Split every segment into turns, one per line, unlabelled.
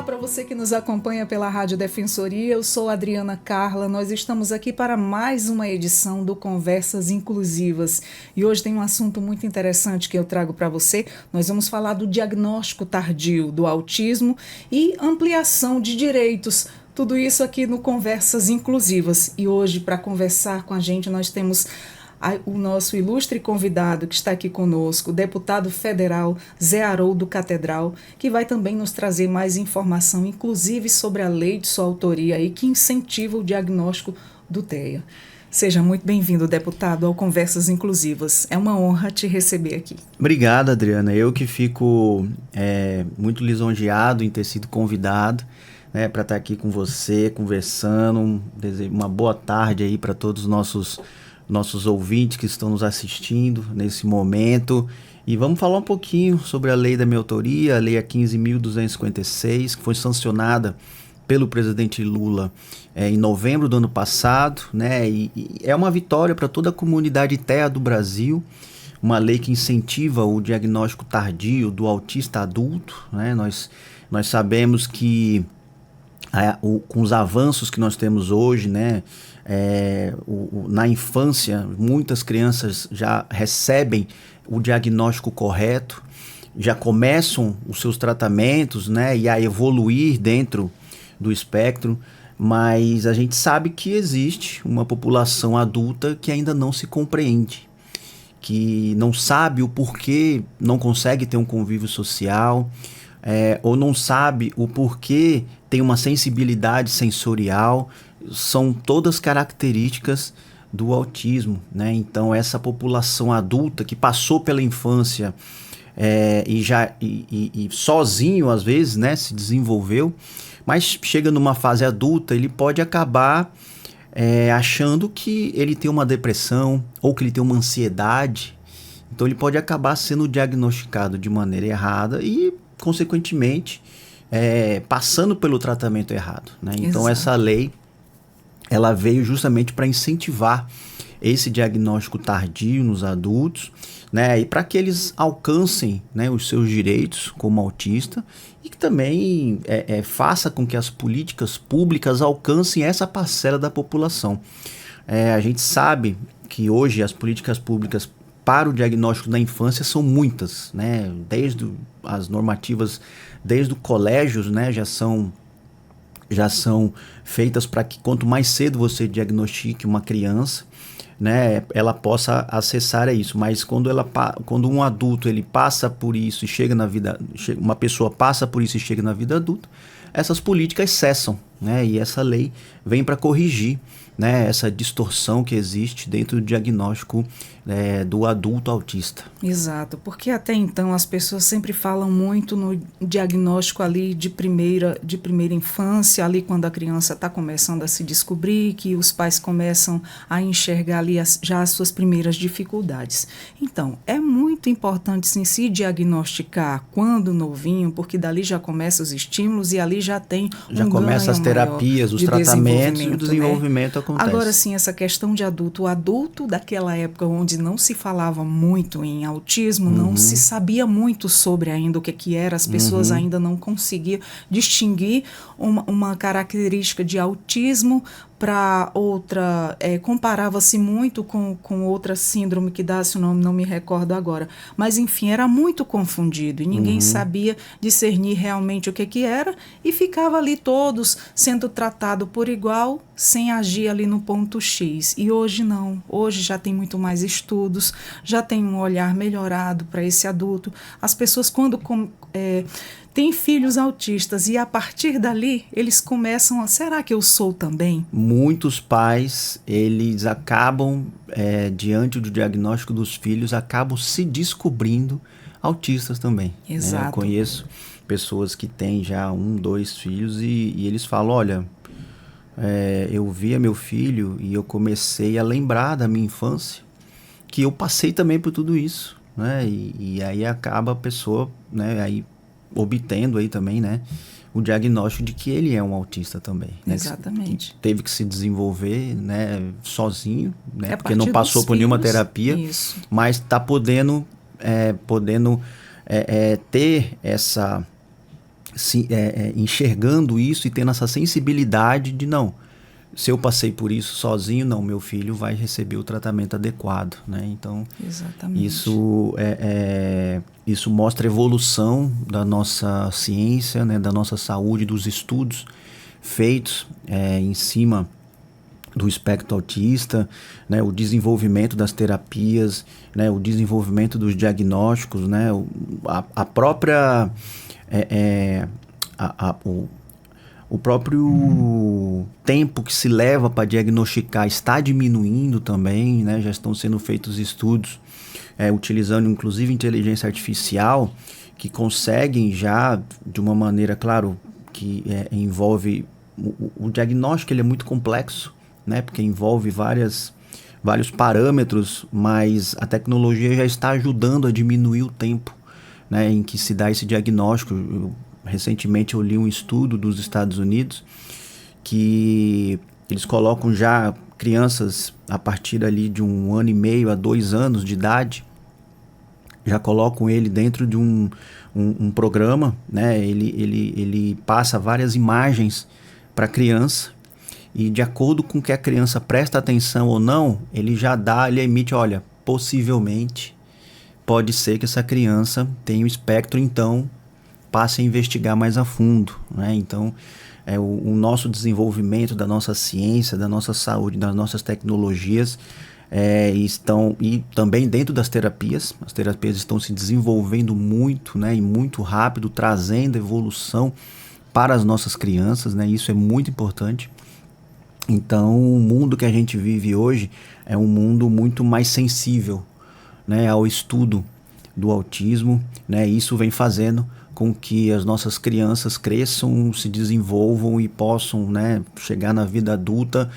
Olá para você que nos acompanha pela Rádio Defensoria, eu sou Adriana Carla, nós estamos aqui para mais uma edição do Conversas Inclusivas e hoje tem um assunto muito interessante que eu trago para você. Nós vamos falar do diagnóstico tardio do autismo e ampliação de direitos. Tudo isso aqui no Conversas Inclusivas. E hoje, para conversar com a gente, nós temos o nosso ilustre convidado que está aqui conosco, o deputado federal Zé Haroldo Catedral, que vai também nos trazer mais informação, inclusive sobre a lei de sua autoria aí, que incentiva o diagnóstico do TEA. Seja muito bem-vindo, deputado, ao Conversas Inclusivas. É uma honra te receber aqui.
Obrigado, Adriana. Eu que fico muito lisonjeado em ter sido convidado, né, para estar aqui com você, conversando. Desejo uma boa tarde aí para todos os nossos ouvintes que estão nos assistindo nesse momento. E vamos falar um pouquinho sobre a lei da minha autoria, a lei 15.256, que foi sancionada pelo presidente Lula em novembro do ano passado, né? E é uma vitória para toda a comunidade TEA do Brasil, uma lei que incentiva o diagnóstico tardio do autista adulto, né? Nós sabemos que com os avanços que nós temos hoje, né, na infância, muitas crianças já recebem o diagnóstico correto, já começam os seus tratamentos, né, e a evoluir dentro do espectro, mas a gente sabe que existe uma população adulta que ainda não se compreende, que não sabe o porquê não consegue ter um convívio social, ou não sabe o porquê tem uma sensibilidade sensorial. São todas características do autismo, né? Então essa população adulta que passou pela infância e sozinho às vezes, né, se desenvolveu, mas chega numa fase adulta, ele pode acabar achando que ele tem uma depressão ou que ele tem uma ansiedade. Então ele pode acabar sendo diagnosticado de maneira errada e consequentemente passando pelo tratamento errado, né? Então essa lei ela veio justamente para incentivar esse diagnóstico tardio nos adultos, né? E para que eles alcancem, né, os seus direitos como autista e que também faça com que as políticas públicas alcancem essa parcela da população. A gente sabe que hoje as políticas públicas para o diagnóstico da infância são muitas, né? Desde as normativas, desde o colégio, né, já são feitas para que quanto mais cedo você diagnostique uma criança, né, ela possa acessar a isso. Mas quando um adulto ele passa por isso e chega na vida, uma pessoa passa por isso e chega na vida adulta, essas políticas cessam, né? E essa lei vem para corrigir, né, essa distorção que existe dentro do diagnóstico do adulto autista.
Exato, porque até então as pessoas sempre falam muito no diagnóstico ali de primeira infância, ali quando a criança está começando a se descobrir, que os pais começam a enxergar ali já as suas primeiras dificuldades. Então, é muito importante sim se diagnosticar quando novinho, porque dali já começam os estímulos e ali já tem
já começa as terapias, os tratamentos e o desenvolvimento, né? Acontece.
Agora sim, essa questão de adulto, o adulto daquela época onde não se falava muito em autismo, não se sabia muito sobre ainda o que era, as pessoas ainda não conseguiam distinguir uma característica de autismo para outra, comparava-se muito com outra síndrome que dá-se o nome, não me recordo agora, mas enfim, era muito confundido e ninguém sabia discernir realmente o que era e ficava ali todos sendo tratado por igual, sem agir ali no ponto X. E hoje não, hoje já tem muito mais estudos, já tem um olhar melhorado para esse adulto. As pessoas quando têm filhos autistas e a partir dali eles começam a, será que eu sou também?
Muitos pais, eles acabam, diante do diagnóstico dos filhos, acabam se descobrindo autistas também.
Exato.
Né? Eu conheço pessoas que têm já 1, 2 filhos e eles falam, olha, eu via meu filho e eu comecei a lembrar da minha infância, que eu passei também por tudo isso, né? E aí acaba a pessoa, né, aí obtendo aí também, né, o diagnóstico de que ele é um autista também. Né?
Exatamente.
Que teve que se desenvolver, né, sozinho, né, porque não passou por nenhuma terapia,
isso.
mas está podendo ter enxergando isso e tendo essa sensibilidade de não, se eu passei por isso sozinho, não, meu filho vai receber o tratamento adequado, né? Então,
Exatamente.
Isso mostra a evolução da nossa ciência, né, da nossa saúde, dos estudos feitos em cima do espectro autista, né, o desenvolvimento das terapias, né, o desenvolvimento dos diagnósticos, né, a própria o próprio tempo que se leva para diagnosticar está diminuindo também, né? Já estão sendo feitos estudos utilizando inclusive inteligência artificial que conseguem já de uma maneira, claro, que envolve o diagnóstico, ele é muito complexo, né? Porque envolve vários parâmetros, mas a tecnologia já está ajudando a diminuir o tempo, né, em que se dá esse diagnóstico. Recentemente eu li um estudo dos Estados Unidos que eles colocam já crianças a partir ali de 1 ano e meio a 2 anos de idade, já colocam ele dentro de um programa, né? Ele passa várias imagens para a criança e de acordo com que a criança presta atenção ou não, ele emite, olha, possivelmente pode ser que essa criança tenha o espectro, então passe a investigar mais a fundo, né? Então, o nosso desenvolvimento da nossa ciência, da nossa saúde, das nossas tecnologias estão, e também dentro das terapias, as terapias estão se desenvolvendo muito, né, e muito rápido, trazendo evolução para as nossas crianças, né? Isso é muito importante. Então, o mundo que a gente vive hoje é um mundo muito mais sensível, né, ao estudo do autismo, né? Isso vem fazendo com que as nossas crianças cresçam, se desenvolvam e possam, né, chegar na vida adulta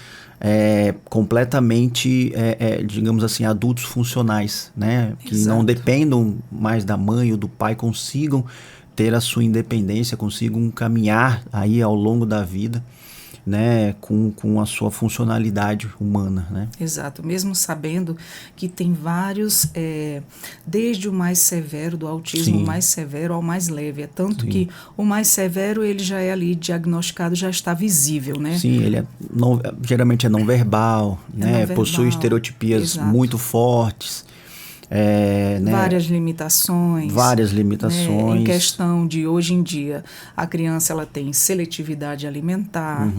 completamente, digamos assim, adultos funcionais, né? Que
Exato.
não dependam mais da mãe ou do pai, consigam ter a sua independência, consigam caminhar aí ao longo da vida, né, com a sua funcionalidade humana, né?
Exato, mesmo sabendo que tem vários, desde o mais severo do autismo,
Sim.
o mais severo ao mais leve. É tanto
Sim.
que o mais severo ele já é ali diagnosticado, já está visível, né?
Sim, ele geralmente é não verbal, né?
Não verbal,
possui estereotipias
exato.
muito fortes. Né?
Várias limitações.
Várias limitações.
Né? Em questão de, hoje em dia, a criança ela tem seletividade alimentar,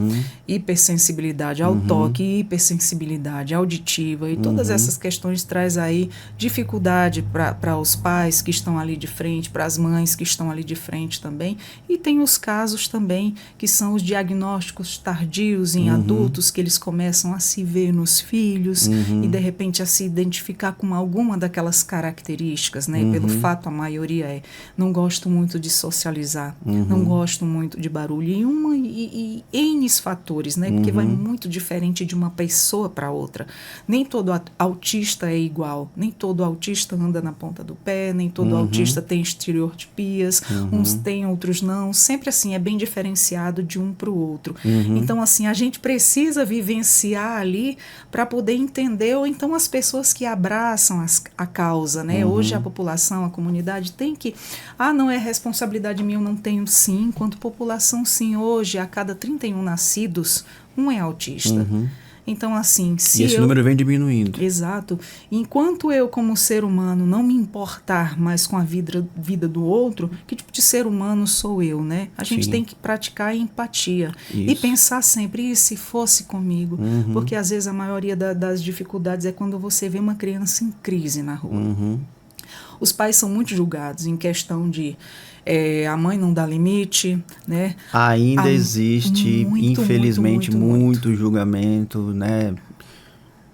hipersensibilidade ao toque, hipersensibilidade auditiva, e todas essas questões traz aí dificuldade para os pais que estão ali de frente, para as mães que estão ali de frente também. E tem os casos também que são os diagnósticos tardios em adultos, que eles começam a se ver nos filhos e de repente a se identificar com alguma daquelas características, né? Pelo fato, a maioria não gosto muito de socializar, não gosto muito de barulho, e N fatores, né? Porque vai muito diferente de uma pessoa para outra. Nem todo autista é igual, nem todo autista anda na ponta do pé, nem todo autista tem estereotipias, uns têm, outros não, sempre assim, é bem diferenciado de um para o outro. Então, assim, a gente precisa vivenciar ali para poder entender, ou então as pessoas que abraçam a causa, né? Hoje a população, a comunidade tem que, não é responsabilidade minha, eu não tenho, sim, enquanto população, sim, hoje a cada 31 nascidos, um é autista. Então, assim, se
esse número vem diminuindo.
Exato. Enquanto eu, como ser humano, não me importar mais com a vida do outro, que tipo de ser humano sou eu, né? A gente tem que praticar a empatia.
Isso.
E pensar sempre, e se fosse comigo? Porque, às vezes, a maioria das dificuldades é quando você vê uma criança em crise na rua. Os pais são muito julgados em questão de a mãe não dá limite, né?
Ainda existe, infelizmente, muito julgamento, né?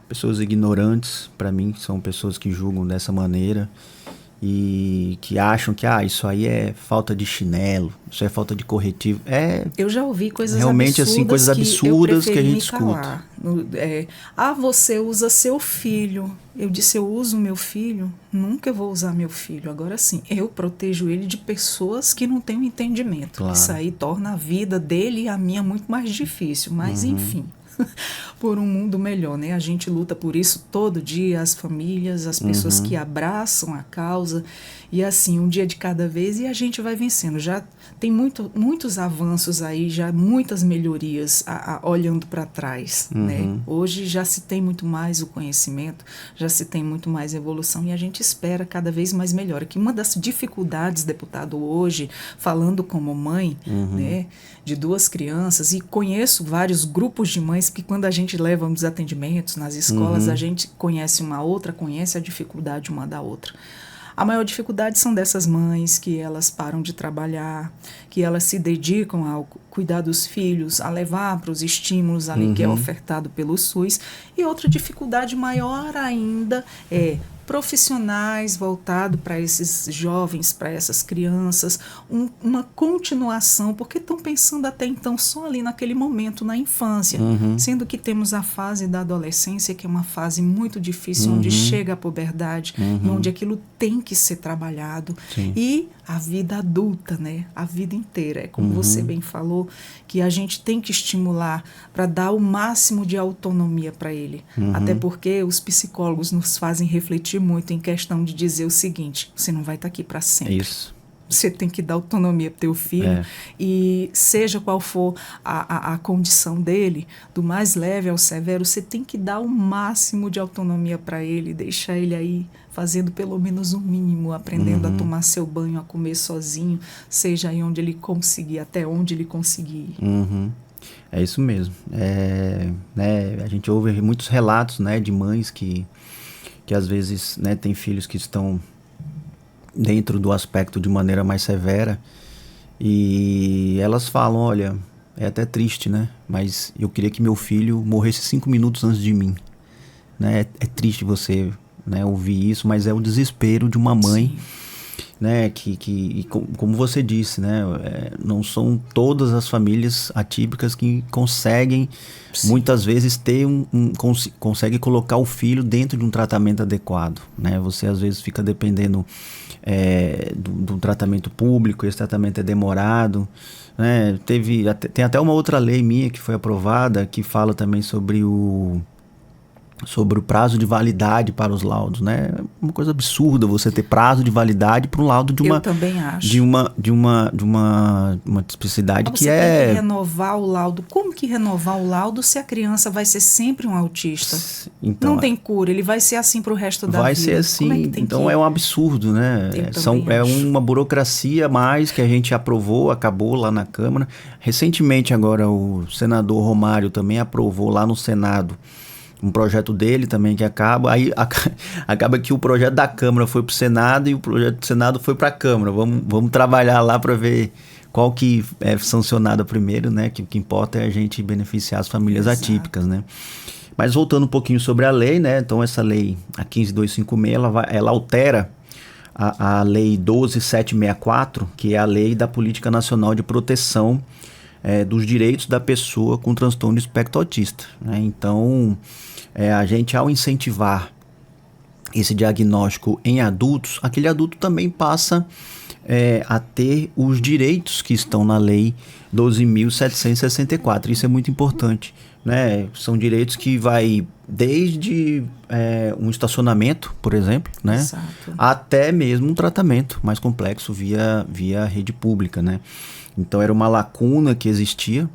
Pessoas ignorantes, para mim, são pessoas que julgam dessa maneira e que acham que isso aí é falta de chinelo, isso é falta de corretivo.
Eu já ouvi coisas
realmente
absurdas,
assim, coisas absurdas que a gente escuta.
Você usa seu filho. Eu disse, eu uso meu filho? Nunca vou usar meu filho. Agora sim, eu protejo ele de pessoas que não têm um entendimento. Claro. Isso aí torna a vida dele e a minha muito mais difícil. Mas, enfim, por um mundo melhor, né? A gente luta por isso todo dia, as famílias, as pessoas que abraçam a causa E assim, um dia de cada vez, e a gente vai vencendo. Já tem muitos avanços aí, já muitas melhorias olhando para trás, né? Hoje já se tem muito mais o conhecimento, já se tem muito mais evolução e a gente espera cada vez mais melhora. Que uma das dificuldades, deputado, hoje, falando como mãe, né, de 2 crianças, e conheço vários grupos de mães que quando a gente leva nos atendimentos, nas escolas, a gente conhece uma outra, conhece a dificuldade uma da outra. A maior dificuldade são dessas mães que elas param de trabalhar, que elas se dedicam ao cuidar dos filhos, a levar para os estímulos ali que é ofertado pelo SUS. E outra dificuldade maior ainda é profissionais voltados para esses jovens, para essas crianças, uma continuação, porque estão pensando até então só ali naquele momento, na infância, sendo que temos a fase da adolescência, que é uma fase muito difícil, onde chega a puberdade, e onde aquilo tem que ser trabalhado.
Sim.
E a vida adulta, né? A vida inteira. É como você bem falou, que a gente tem que estimular para dar o máximo de autonomia para ele. Até porque os psicólogos nos fazem refletir muito em questão de dizer o seguinte: você não vai estar aqui para sempre.
Isso.
Você tem que dar autonomia para o teu filho, e seja qual for a condição dele, do mais leve ao severo, você tem que dar o máximo de autonomia para ele, deixar ele aí fazendo pelo menos o mínimo, aprendendo a tomar seu banho, a comer sozinho, seja aí onde ele conseguir, até onde ele conseguir.
É isso mesmo. Né, a gente ouve muitos relatos, né, de mães que às vezes, né, têm filhos que estão dentro do aspecto de maneira mais severa, e elas falam: olha, é até triste, né, mas eu queria que meu filho morresse 5 minutos antes de mim, né? É triste você, né, ouvir isso, mas é o desespero de uma mãe. Sim. Né, como você disse, né, não são todas as famílias atípicas que conseguem, sim, muitas vezes ter consegue colocar o filho dentro de um tratamento adequado, né? Você às vezes fica dependendo do tratamento público, esse tratamento é demorado, né? Tem até uma outra lei minha que foi aprovada que fala também sobre o prazo de validade para os laudos, né? É uma coisa absurda você ter prazo de validade para um laudo de uma...
Eu também acho.
De uma especificidade que
você tem que renovar o laudo. Como que renovar o laudo se a criança vai ser sempre um autista? Então, não tem cura, ele vai ser assim para o resto da vida.
Vai ser assim, então é um absurdo, né? É uma burocracia a mais que a gente aprovou, acabou lá na Câmara. Recentemente agora o senador Romário também aprovou lá no Senado um projeto dele também que acaba que o projeto da Câmara foi para o Senado e o projeto do Senado foi para a Câmara. Vamos trabalhar lá para ver qual que é sancionado primeiro, né? Que o que importa é a gente beneficiar as famílias atípicas, né? Mas voltando um pouquinho sobre a lei, né? Então essa lei, a 15256, ela altera a lei 12764, que é a lei da Política Nacional de Proteção dos Direitos da Pessoa com Transtorno de Espectro Autista, né? Então, a gente, ao incentivar esse diagnóstico em adultos, aquele adulto também passa a ter os direitos que estão na lei 12.764. Isso é muito importante, né? São direitos que vai desde um estacionamento, por exemplo, né?
Exato. Até
mesmo um tratamento mais complexo via rede pública, né? Então era uma lacuna que existia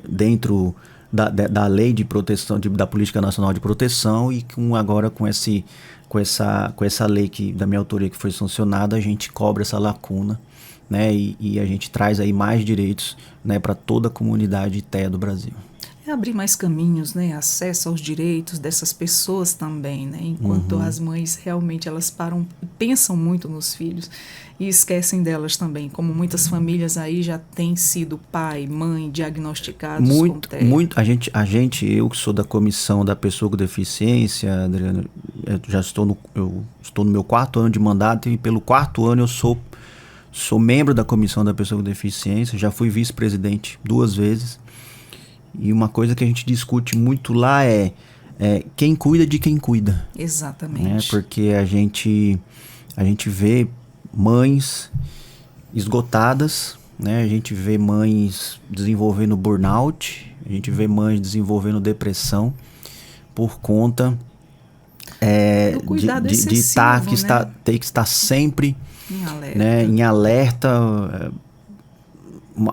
dentro da lei de proteção, da Política Nacional de Proteção, e agora com essa lei da minha autoria que foi sancionada, a gente cobre essa lacuna, né? E a gente traz aí mais direitos, né, para toda a comunidade TEA do Brasil.
Abrir mais caminhos, né? Acesso aos direitos dessas pessoas também, né? Enquanto as mães realmente elas pensam muito nos filhos e esquecem delas também, como muitas famílias aí já têm sido pai, mãe diagnosticados com TEA.
Eu que sou da comissão da pessoa com deficiência, Adriana, eu estou no meu 4º ano de mandato, e pelo 4º ano eu sou membro da comissão da pessoa com deficiência, já fui vice-presidente 2 vezes. E uma coisa que a gente discute muito lá é quem cuida de quem cuida.
Exatamente.
Né? Porque a gente vê mães esgotadas, né? A gente vê mães desenvolvendo burnout, a gente vê mães desenvolvendo depressão por conta
do cuidado excessivo,
ter que estar sempre
em alerta.
Né, em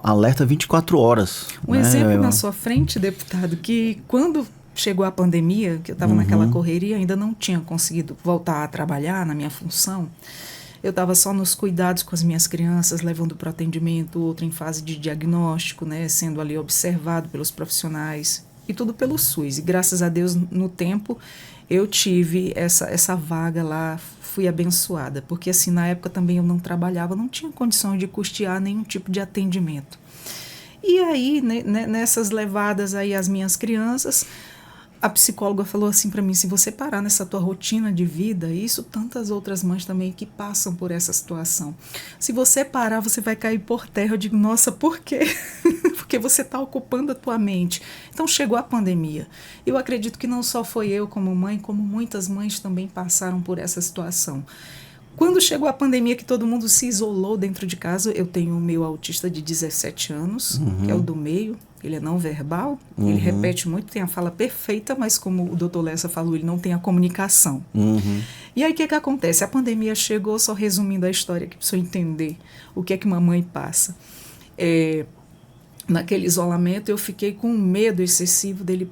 alerta 24 horas.
Um exemplo na sua frente, deputado, que quando chegou a pandemia, que eu estava naquela correria, ainda não tinha conseguido voltar a trabalhar na minha função. Eu estava só nos cuidados com as minhas crianças, levando para o atendimento, outro em fase de diagnóstico, né, sendo ali observado pelos profissionais, e tudo pelo SUS. E graças a Deus, no tempo, eu tive essa vaga lá, fui abençoada, porque assim, na época também eu não trabalhava, não tinha condições de custear nenhum tipo de atendimento. E aí, nessas levadas aí às minhas crianças, a psicóloga falou assim para mim, se você parar nessa tua rotina de vida, isso tantas outras mães também que passam por essa situação, se você parar, você vai cair por terra. Eu digo, nossa, por quê? Porque você está ocupando a tua mente. Então chegou a pandemia. Eu acredito que não só foi eu como mãe, como muitas mães também passaram por essa situação. Quando chegou a pandemia, que todo mundo se isolou dentro de casa, eu tenho o meu autista de 17 anos, que é o do meio, ele é não verbal, ele repete muito, tem a fala perfeita, mas como o doutor Lessa falou, ele não tem a comunicação. E aí o que acontece? A pandemia chegou, só resumindo a história, que precisa entender o que é que uma mãe passa. Naquele isolamento, eu fiquei com um medo excessivo dele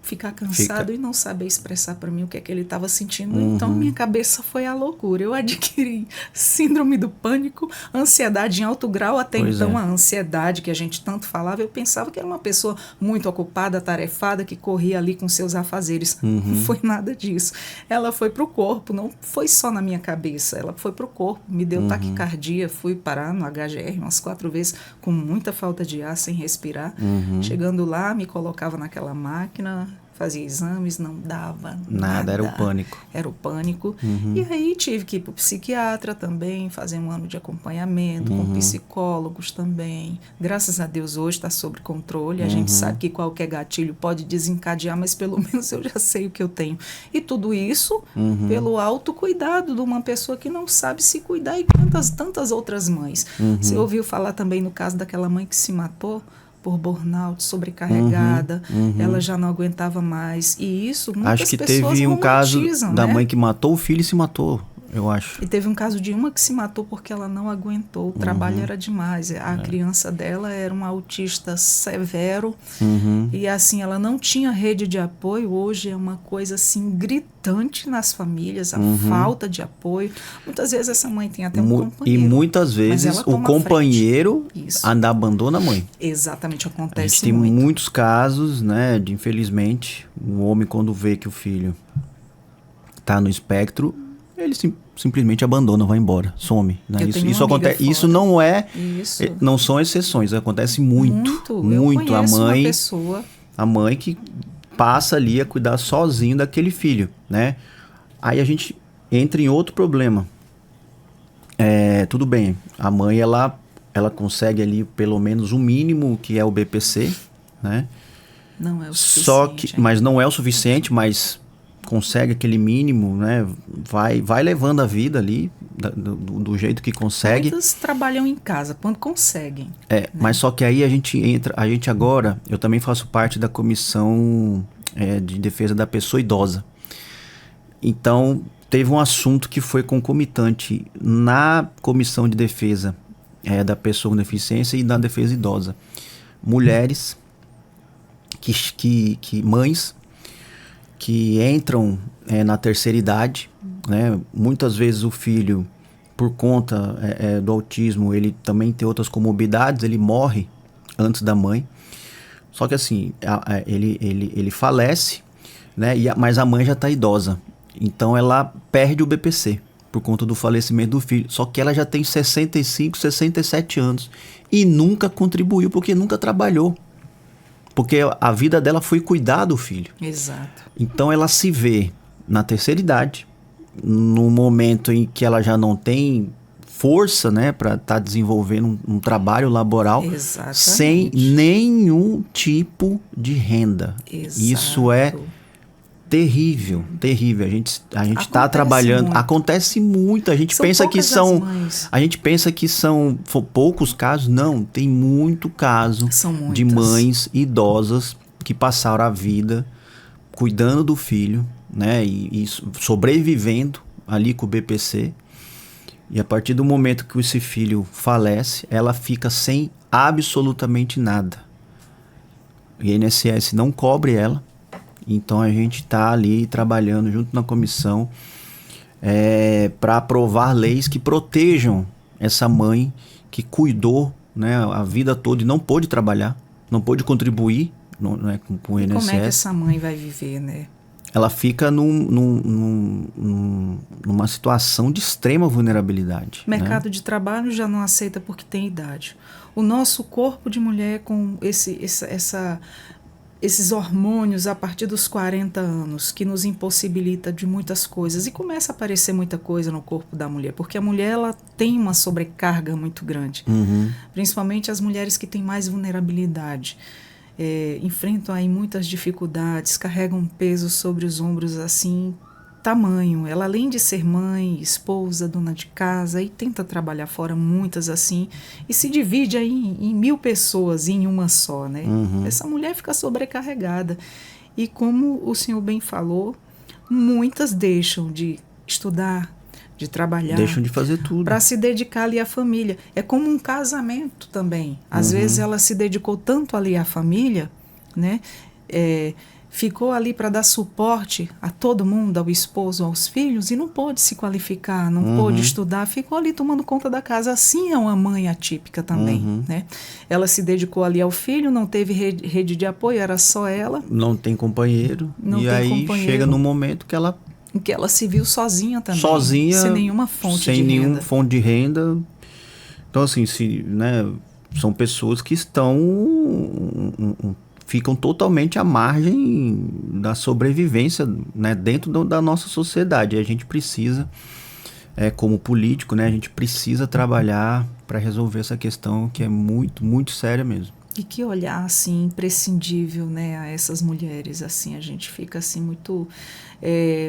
ficar cansado e não saber expressar para mim o que é que ele estava sentindo. Então, minha cabeça foi à loucura. Eu adquiri síndrome do pânico, ansiedade em alto grau. Até então, a ansiedade que a gente tanto falava, eu pensava que era uma pessoa muito ocupada, atarefada, que corria ali com seus afazeres. Não foi nada disso. Ela foi para o corpo, não foi só na minha cabeça. Ela foi para o corpo, me deu taquicardia, fui parar no HGR umas 4 vezes, com muita falta de ar, sem respirar. Chegando lá, me colocava naquela máquina, fazia exames, não dava nada.
Era o pânico.
Era o pânico. E aí tive que ir para o psiquiatra também, fazer um ano de acompanhamento, com psicólogos também. Graças a Deus hoje está sob controle. A gente sabe que qualquer gatilho pode desencadear, mas pelo menos eu já sei o que eu tenho. E tudo isso pelo autocuidado de uma pessoa que não sabe se cuidar, e tantas outras mães. Você ouviu falar também no caso daquela mãe que se matou por burnout, sobrecarregada, ela já não aguentava mais. E isso, muitas
acho que
pessoas
teve um caso da
né?
mãe que matou o filho e se matou, eu acho.
E teve um caso de uma que se matou porque ela não aguentou, o trabalho era demais. A criança dela era um autista severo, e assim, ela não tinha rede de apoio. Hoje é uma coisa assim gritante nas famílias, a falta de apoio. Muitas vezes essa mãe tem até um companheiro.
E muitas vezes o companheiro ainda abandona a mãe.
Exatamente, acontece muito.
A gente tem muitos casos, né, de infelizmente, um homem quando vê que o filho está no espectro, ele simplesmente abandona, vai embora, some. Né? Isso acontece. Isso não é. Isso. Não são exceções. Acontece muito. Muito. A mãe que passa ali a cuidar sozinho daquele filho, né? Aí a gente entra em outro problema. Tudo bem. A mãe ela consegue ali pelo menos o mínimo que é o BPC, né?
Não é o suficiente.
Mas não é o suficiente, mas consegue aquele mínimo, né? Vai levando a vida ali do jeito que consegue.
Muitas trabalham em casa quando conseguem.
Né? Mas só que aí a gente agora, eu também faço parte da comissão de defesa da pessoa idosa. Então teve um assunto que foi concomitante na comissão de defesa da pessoa com deficiência e da defesa idosa. Mulheres mães que entram na terceira idade, né? Muitas vezes o filho, por conta do autismo, ele também tem outras comorbidades, ele morre antes da mãe. Só que assim, ele falece, né? Mas a mãe já está idosa, então ela perde o BPC por conta do falecimento do filho. Só que ela já tem 65, 67 anos e nunca contribuiu porque nunca trabalhou. Porque a vida dela foi cuidar do filho.
Exato.
Então ela se vê na terceira idade, no momento em que ela já não tem força, né, para estar desenvolvendo um trabalho laboral.
Exatamente.
Sem nenhum tipo de renda.
Exato.
Isso é terrível, terrível. A gente está trabalhando.
Muito.
Acontece muito. A gente pensa que são poucos casos. Não, tem muito caso de mães idosas que passaram a vida cuidando do filho, né, e sobrevivendo ali com o BPC. E a partir do momento que esse filho falece, ela fica sem absolutamente nada. O INSS não cobre ela, então a gente está ali trabalhando junto na comissão para aprovar leis que protejam essa mãe que cuidou, né, a vida toda e não pôde trabalhar, não pôde contribuir, né, com o INSS.
Como é que essa mãe vai viver, né?
Ela fica numa situação de extrema vulnerabilidade.
Mercado,
né?
de trabalho já não aceita porque tem idade. O nosso corpo de mulher com esses hormônios a partir dos 40 anos, que nos impossibilita de muitas coisas. E começa a aparecer muita coisa no corpo da mulher, porque a mulher ela tem uma sobrecarga muito grande. Principalmente as mulheres que têm mais vulnerabilidade. Enfrentam aí muitas dificuldades, carregam um peso sobre os ombros assim, tamanho. Ela, além de ser mãe, esposa, dona de casa, e tenta trabalhar fora, muitas assim, e se divide aí em 1000 pessoas em uma só, né? Essa mulher fica sobrecarregada. E como o senhor bem falou, muitas deixam de estudar, de trabalhar.
Deixam de fazer tudo.
Para se dedicar ali à família. É como um casamento também. Às vezes ela se dedicou tanto ali à família, né? Ficou ali para dar suporte a todo mundo, ao esposo, aos filhos, e não pôde se qualificar, não pôde estudar, ficou ali tomando conta da casa. Assim é uma mãe atípica também, né? Ela se dedicou ali ao filho, não teve rede de apoio, era só ela.
Não tem companheiro. E aí chega no momento que ela
se viu sozinha também.
Sozinha.
Sem nenhuma fonte de renda.
Sem nenhuma fonte de renda. Então, assim, né, são pessoas que ficam totalmente à margem da sobrevivência, né, dentro da nossa sociedade. E a gente precisa, como político, né, a gente precisa trabalhar para resolver essa questão que é muito, muito séria mesmo.
E que olhar, assim, imprescindível, né, a essas mulheres, assim, a gente fica, assim, muito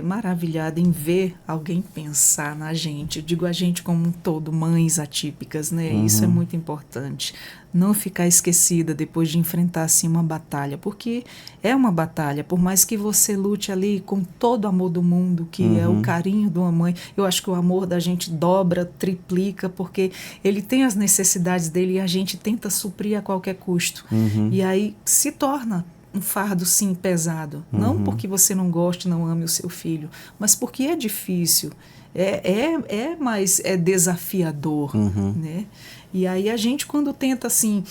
maravilhada em ver alguém pensar na gente. Eu digo a gente como um todo, mães atípicas, né, isso é muito importante. Não ficar esquecida depois de enfrentar, assim, uma batalha, porque é uma batalha, por mais que você lute ali com todo o amor do mundo, que é o carinho de uma mãe, eu acho que o amor da gente dobra, triplica, porque ele tem as necessidades dele e a gente tenta suprir a qualquer custo. E aí se torna um fardo, sim, pesado. Não porque você não goste, não ame o seu filho, mas porque é difícil. Mas é desafiador, né? E aí a gente, quando tenta, assim,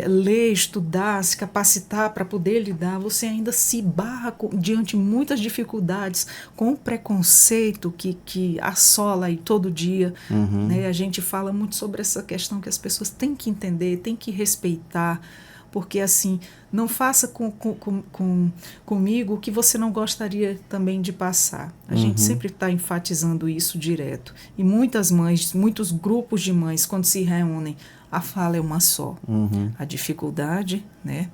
ler, estudar, se capacitar para poder lidar, você ainda se barra diante de muitas dificuldades, com o preconceito que assola aí todo dia. Né? A gente fala muito sobre essa questão que as pessoas têm que entender, têm que respeitar, porque, assim, não faça comigo o que você não gostaria também de passar. A gente sempre está enfatizando isso direto. E muitas mães, muitos grupos de mães, quando se reúnem, a fala é uma só. A dificuldade, né?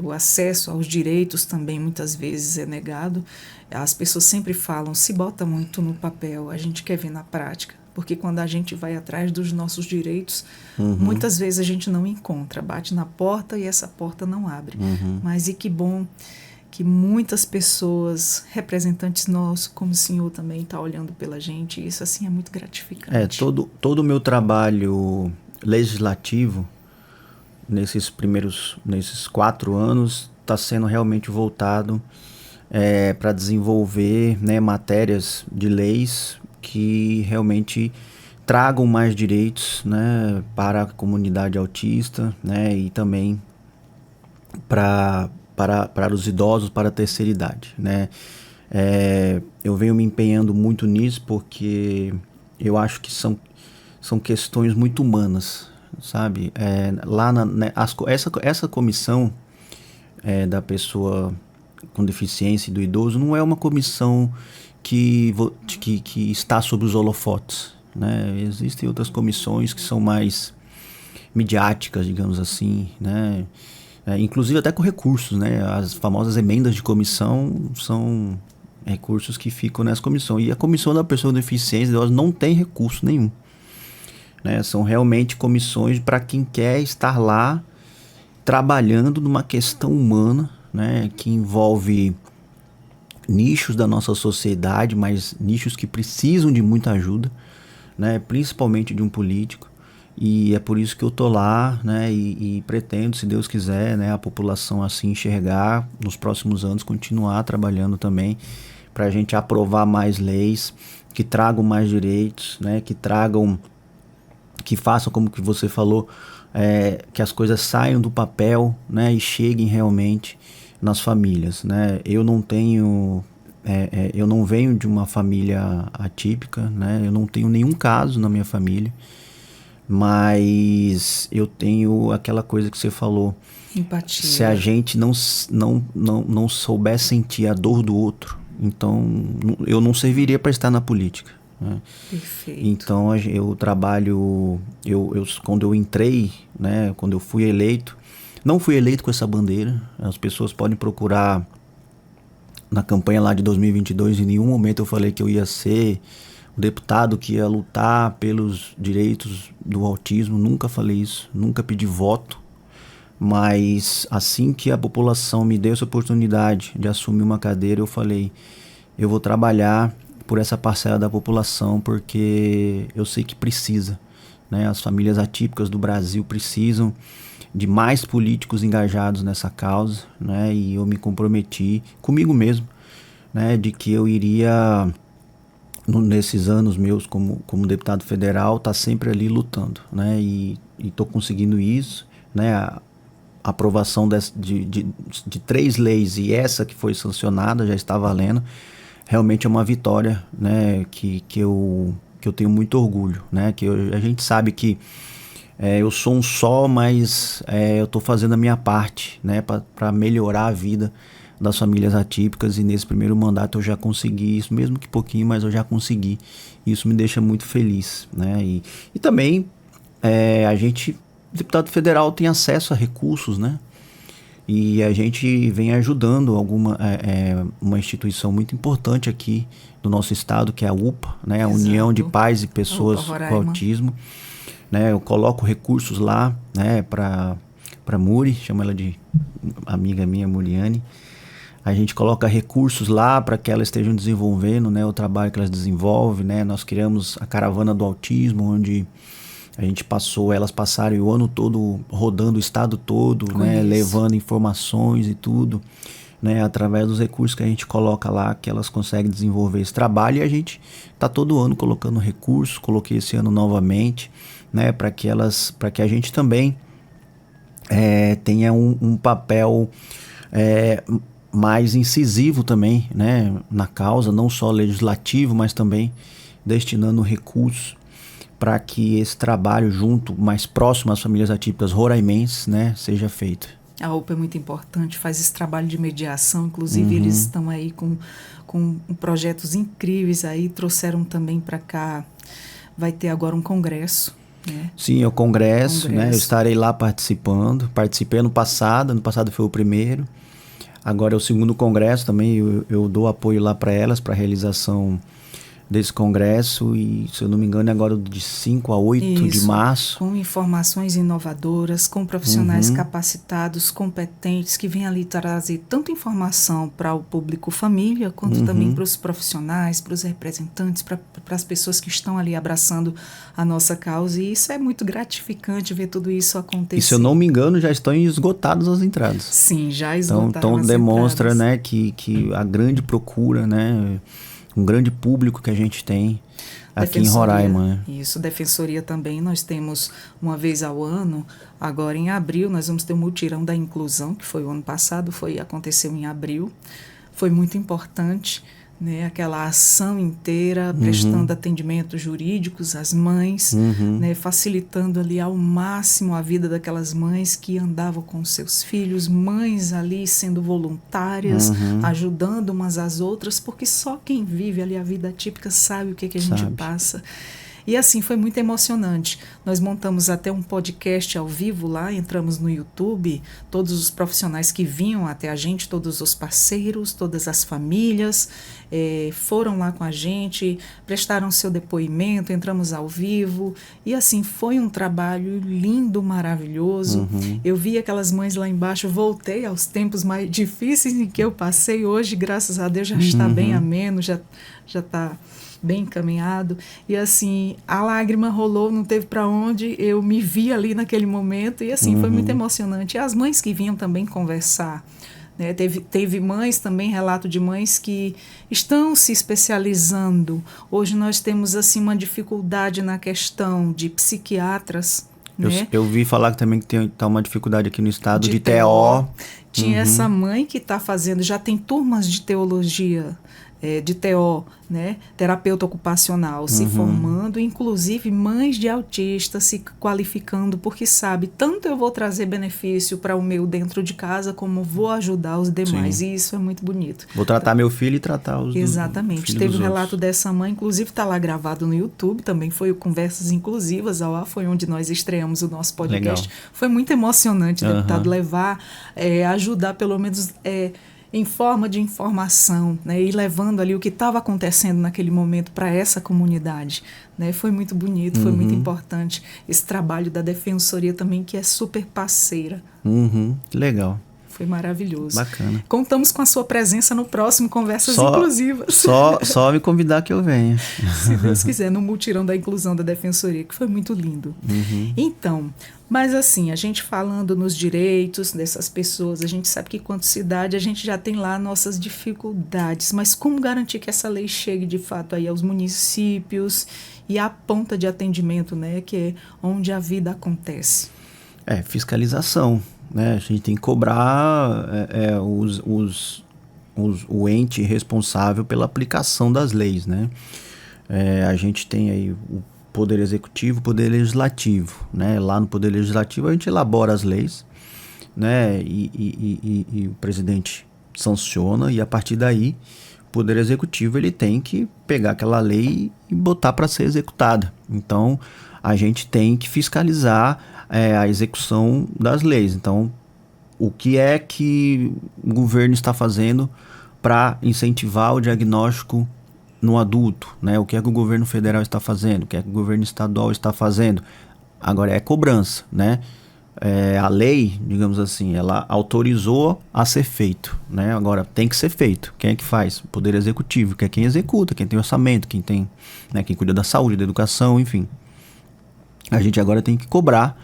O acesso aos direitos também muitas vezes é negado. As pessoas sempre falam, se bota muito no papel, a gente quer ver na prática. Porque quando a gente vai atrás dos nossos direitos, muitas vezes a gente não encontra, bate na porta e essa porta não abre. Mas e que bom que muitas pessoas, representantes nossos, como o senhor também está olhando pela gente, isso assim é muito gratificante.
Todo o meu trabalho legislativo, nesses 4 anos, está sendo realmente voltado para desenvolver, né, matérias de leis que realmente tragam mais direitos, né, para a comunidade autista, né, e também para os idosos, para a terceira idade, né. Eu venho me empenhando muito nisso porque eu acho que são questões muito humanas, sabe? Essa comissão da pessoa com deficiência e do idoso não é uma comissão que está sob os holofotes, né? Existem outras comissões que são mais midiáticas, digamos assim, né? Inclusive até com recursos, né? As famosas emendas de comissão são recursos que ficam nessa comissão. E a comissão da pessoa com deficiência não tem recurso nenhum, né? São realmente comissões para quem quer estar lá trabalhando numa questão humana, né? Que envolve nichos da nossa sociedade, mas nichos que precisam de muita ajuda, né, principalmente de um político. E é por isso que eu tô lá, né, e pretendo, se Deus quiser, né, a população assim enxergar, nos próximos anos continuar trabalhando também para a gente aprovar mais leis que tragam mais direitos, né, que façam como que você falou, que as coisas saiam do papel, né, e cheguem realmente nas famílias, né. Eu não tenho, eu não venho de uma família atípica, né, eu não tenho nenhum caso na minha família, mas eu tenho aquela coisa que você falou.
Empatia.
Se a gente não souber sentir a dor do outro, então eu não serviria para estar na política, né?
Perfeito.
Então eu trabalho, quando eu entrei, né, quando eu fui eleito, não fui eleito com essa bandeira. As pessoas podem procurar na campanha lá de 2022, em nenhum momento eu falei que eu ia ser o deputado que ia lutar pelos direitos do autismo, nunca falei isso, nunca pedi voto, mas assim que a população me deu essa oportunidade de assumir uma cadeira, eu falei, eu vou trabalhar por essa parcela da população, porque eu sei que precisa, né? As famílias atípicas do Brasil precisam de mais políticos engajados nessa causa, né? E eu me comprometi comigo mesmo, né, de que eu iria, nesses anos meus como deputado federal, tá sempre ali lutando, né, e tô conseguindo isso, né, a aprovação de 3 leis e essa que foi sancionada já está valendo, realmente é uma vitória, né, que eu tenho muito orgulho, né, a gente sabe que eu sou um só, mas eu tô fazendo a minha parte, né, para melhorar a vida das famílias atípicas, e nesse primeiro mandato eu já consegui isso, mesmo que pouquinho, mas eu já consegui. Isso me deixa muito feliz, né? E também a gente, deputado federal, tem acesso a recursos, né? E a gente vem ajudando uma instituição muito importante aqui do nosso estado, que é a UPA, né? A União de Pais e Pessoas com Autismo, né? Eu coloco recursos lá, né, para Muri, chamo ela de amiga minha, Muriane. A gente coloca recursos lá para que elas estejam desenvolvendo, né, o trabalho que elas desenvolvem, né? Nós criamos a Caravana do Autismo, onde a gente elas passaram o ano todo rodando o estado todo, né, levando informações e tudo, né, através dos recursos que a gente coloca lá, que elas conseguem desenvolver esse trabalho. E a gente tá todo ano colocando recursos, coloquei esse ano novamente, né, para que a gente também tenha um papel mais incisivo também, né, na causa, não só legislativo, mas também destinando recursos para que esse trabalho junto, mais próximo às famílias atípicas roraimenses, né, seja feito.
A UPA é muito importante, faz esse trabalho de mediação, inclusive eles estão aí com projetos incríveis aí, trouxeram também para cá, vai ter agora um congresso, né?
Sim, é o congresso, né, eu estarei lá participei ano passado foi o primeiro. Agora é o segundo congresso também, eu dou apoio lá para elas, para a realização desse congresso, e se eu não me engano é agora de 5 a 8 de março.
Com informações inovadoras, com profissionais capacitados, competentes, que vêm ali trazer tanta informação para o público família, quanto também para os profissionais, para os representantes, para as pessoas que estão ali abraçando a nossa causa, e isso é muito gratificante ver tudo isso acontecer.
E se eu não me engano já estão esgotadas as entradas.
Sim, já esgotaram
então
as
demonstra,
entradas,
né, que a grande procura, né, um grande público que a gente tem aqui em Roraima, né?
Isso, Defensoria também, nós temos uma vez ao ano, agora em abril, nós vamos ter um mutirão da inclusão, que foi o ano passado, aconteceu em abril, foi muito importante, né, aquela ação inteira, prestando atendimentos jurídicos às mães, né, facilitando ali ao máximo a vida daquelas mães que andavam com seus filhos, mães ali sendo voluntárias, ajudando umas às outras, porque só quem vive ali a vida atípica sabe o que a gente passa. E assim, foi muito emocionante. Nós montamos até um podcast ao vivo lá, entramos no YouTube, todos os profissionais que vinham até a gente, todos os parceiros, todas as famílias, foram lá com a gente, prestaram seu depoimento, entramos ao vivo, e assim, foi um trabalho lindo, maravilhoso. Eu vi aquelas mães lá embaixo, voltei aos tempos mais difíceis em que eu passei. Hoje, graças a Deus, já está bem ameno, já está bem encaminhado. E assim, a lágrima rolou, não teve para onde, eu me vi ali naquele momento, e assim, foi muito emocionante. E as mães que vinham também conversar, né? Teve mães também, relato de mães que estão se especializando. Hoje nós temos assim uma dificuldade na questão de psiquiatras, né?
Eu vi falar que também tá uma dificuldade aqui no estado de TO.
Tinha essa mãe que está fazendo, já tem turmas de teologia, de TO, né? Terapeuta ocupacional, se formando, inclusive mães de autistas se qualificando, porque sabe, tanto eu vou trazer benefício para o meu dentro de casa, como vou ajudar os demais. Sim. E isso é muito bonito.
Vou tratar meu filho e tratar os
Exatamente. Teve um relato dessa mãe, inclusive está lá gravado no YouTube, também foi o Conversas Inclusivas, foi onde nós estreamos o nosso podcast. Legal. Foi muito emocionante, deputado, levar, ajudar pelo menos... em forma de informação, né, e levando ali o que estava acontecendo naquele momento para essa comunidade, né, foi muito bonito, foi muito importante esse trabalho da Defensoria também, que é super parceira.
Que legal.
Foi maravilhoso.
Bacana.
Contamos com a sua presença no próximo Conversas Inclusivas.
Só me convidar que eu venha.
Se Deus quiser, no mutirão da inclusão da Defensoria, que foi muito lindo. Então, mas assim, a gente falando nos direitos dessas pessoas, a gente sabe que quanto cidade a gente já tem lá nossas dificuldades, mas como garantir que essa lei chegue de fato aí aos municípios e à ponta de atendimento, né, que é onde a vida acontece?
Fiscalização, né? A gente tem que cobrar o ente responsável pela aplicação das leis, né? A gente tem aí o Poder Executivo, o Poder Legislativo, né? Lá no Poder Legislativo a gente elabora as leis, né? E o presidente sanciona, e a partir daí o Poder Executivo ele tem que pegar aquela lei e botar para ser executada. Então a gente tem que fiscalizar a execução das leis. Então, o que é que o governo está fazendo para incentivar o diagnóstico no adulto, né? O que é que o governo federal está fazendo? O que é que o governo estadual está fazendo? Agora é cobrança, né? A lei, digamos assim, ela autorizou a ser feito, né? Agora tem que ser feito. Quem é que faz? O Poder Executivo, que é quem executa, quem tem orçamento, quem tem, né, quem cuida da saúde, da educação, enfim. A gente agora tem que cobrar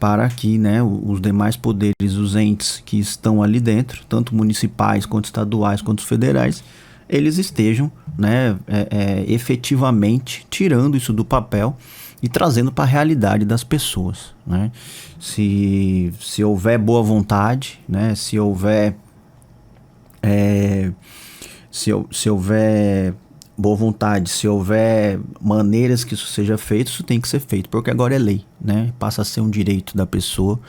para que, né, os demais poderes, os entes que estão ali dentro, tanto municipais quanto estaduais quanto federais, eles estejam, né, efetivamente tirando isso do papel e trazendo para a realidade das pessoas, né? Se houver boa vontade, né, se houver boa vontade, se houver maneiras que isso seja feito, isso tem que ser feito, porque agora é lei, né? Passa a ser um direito da pessoa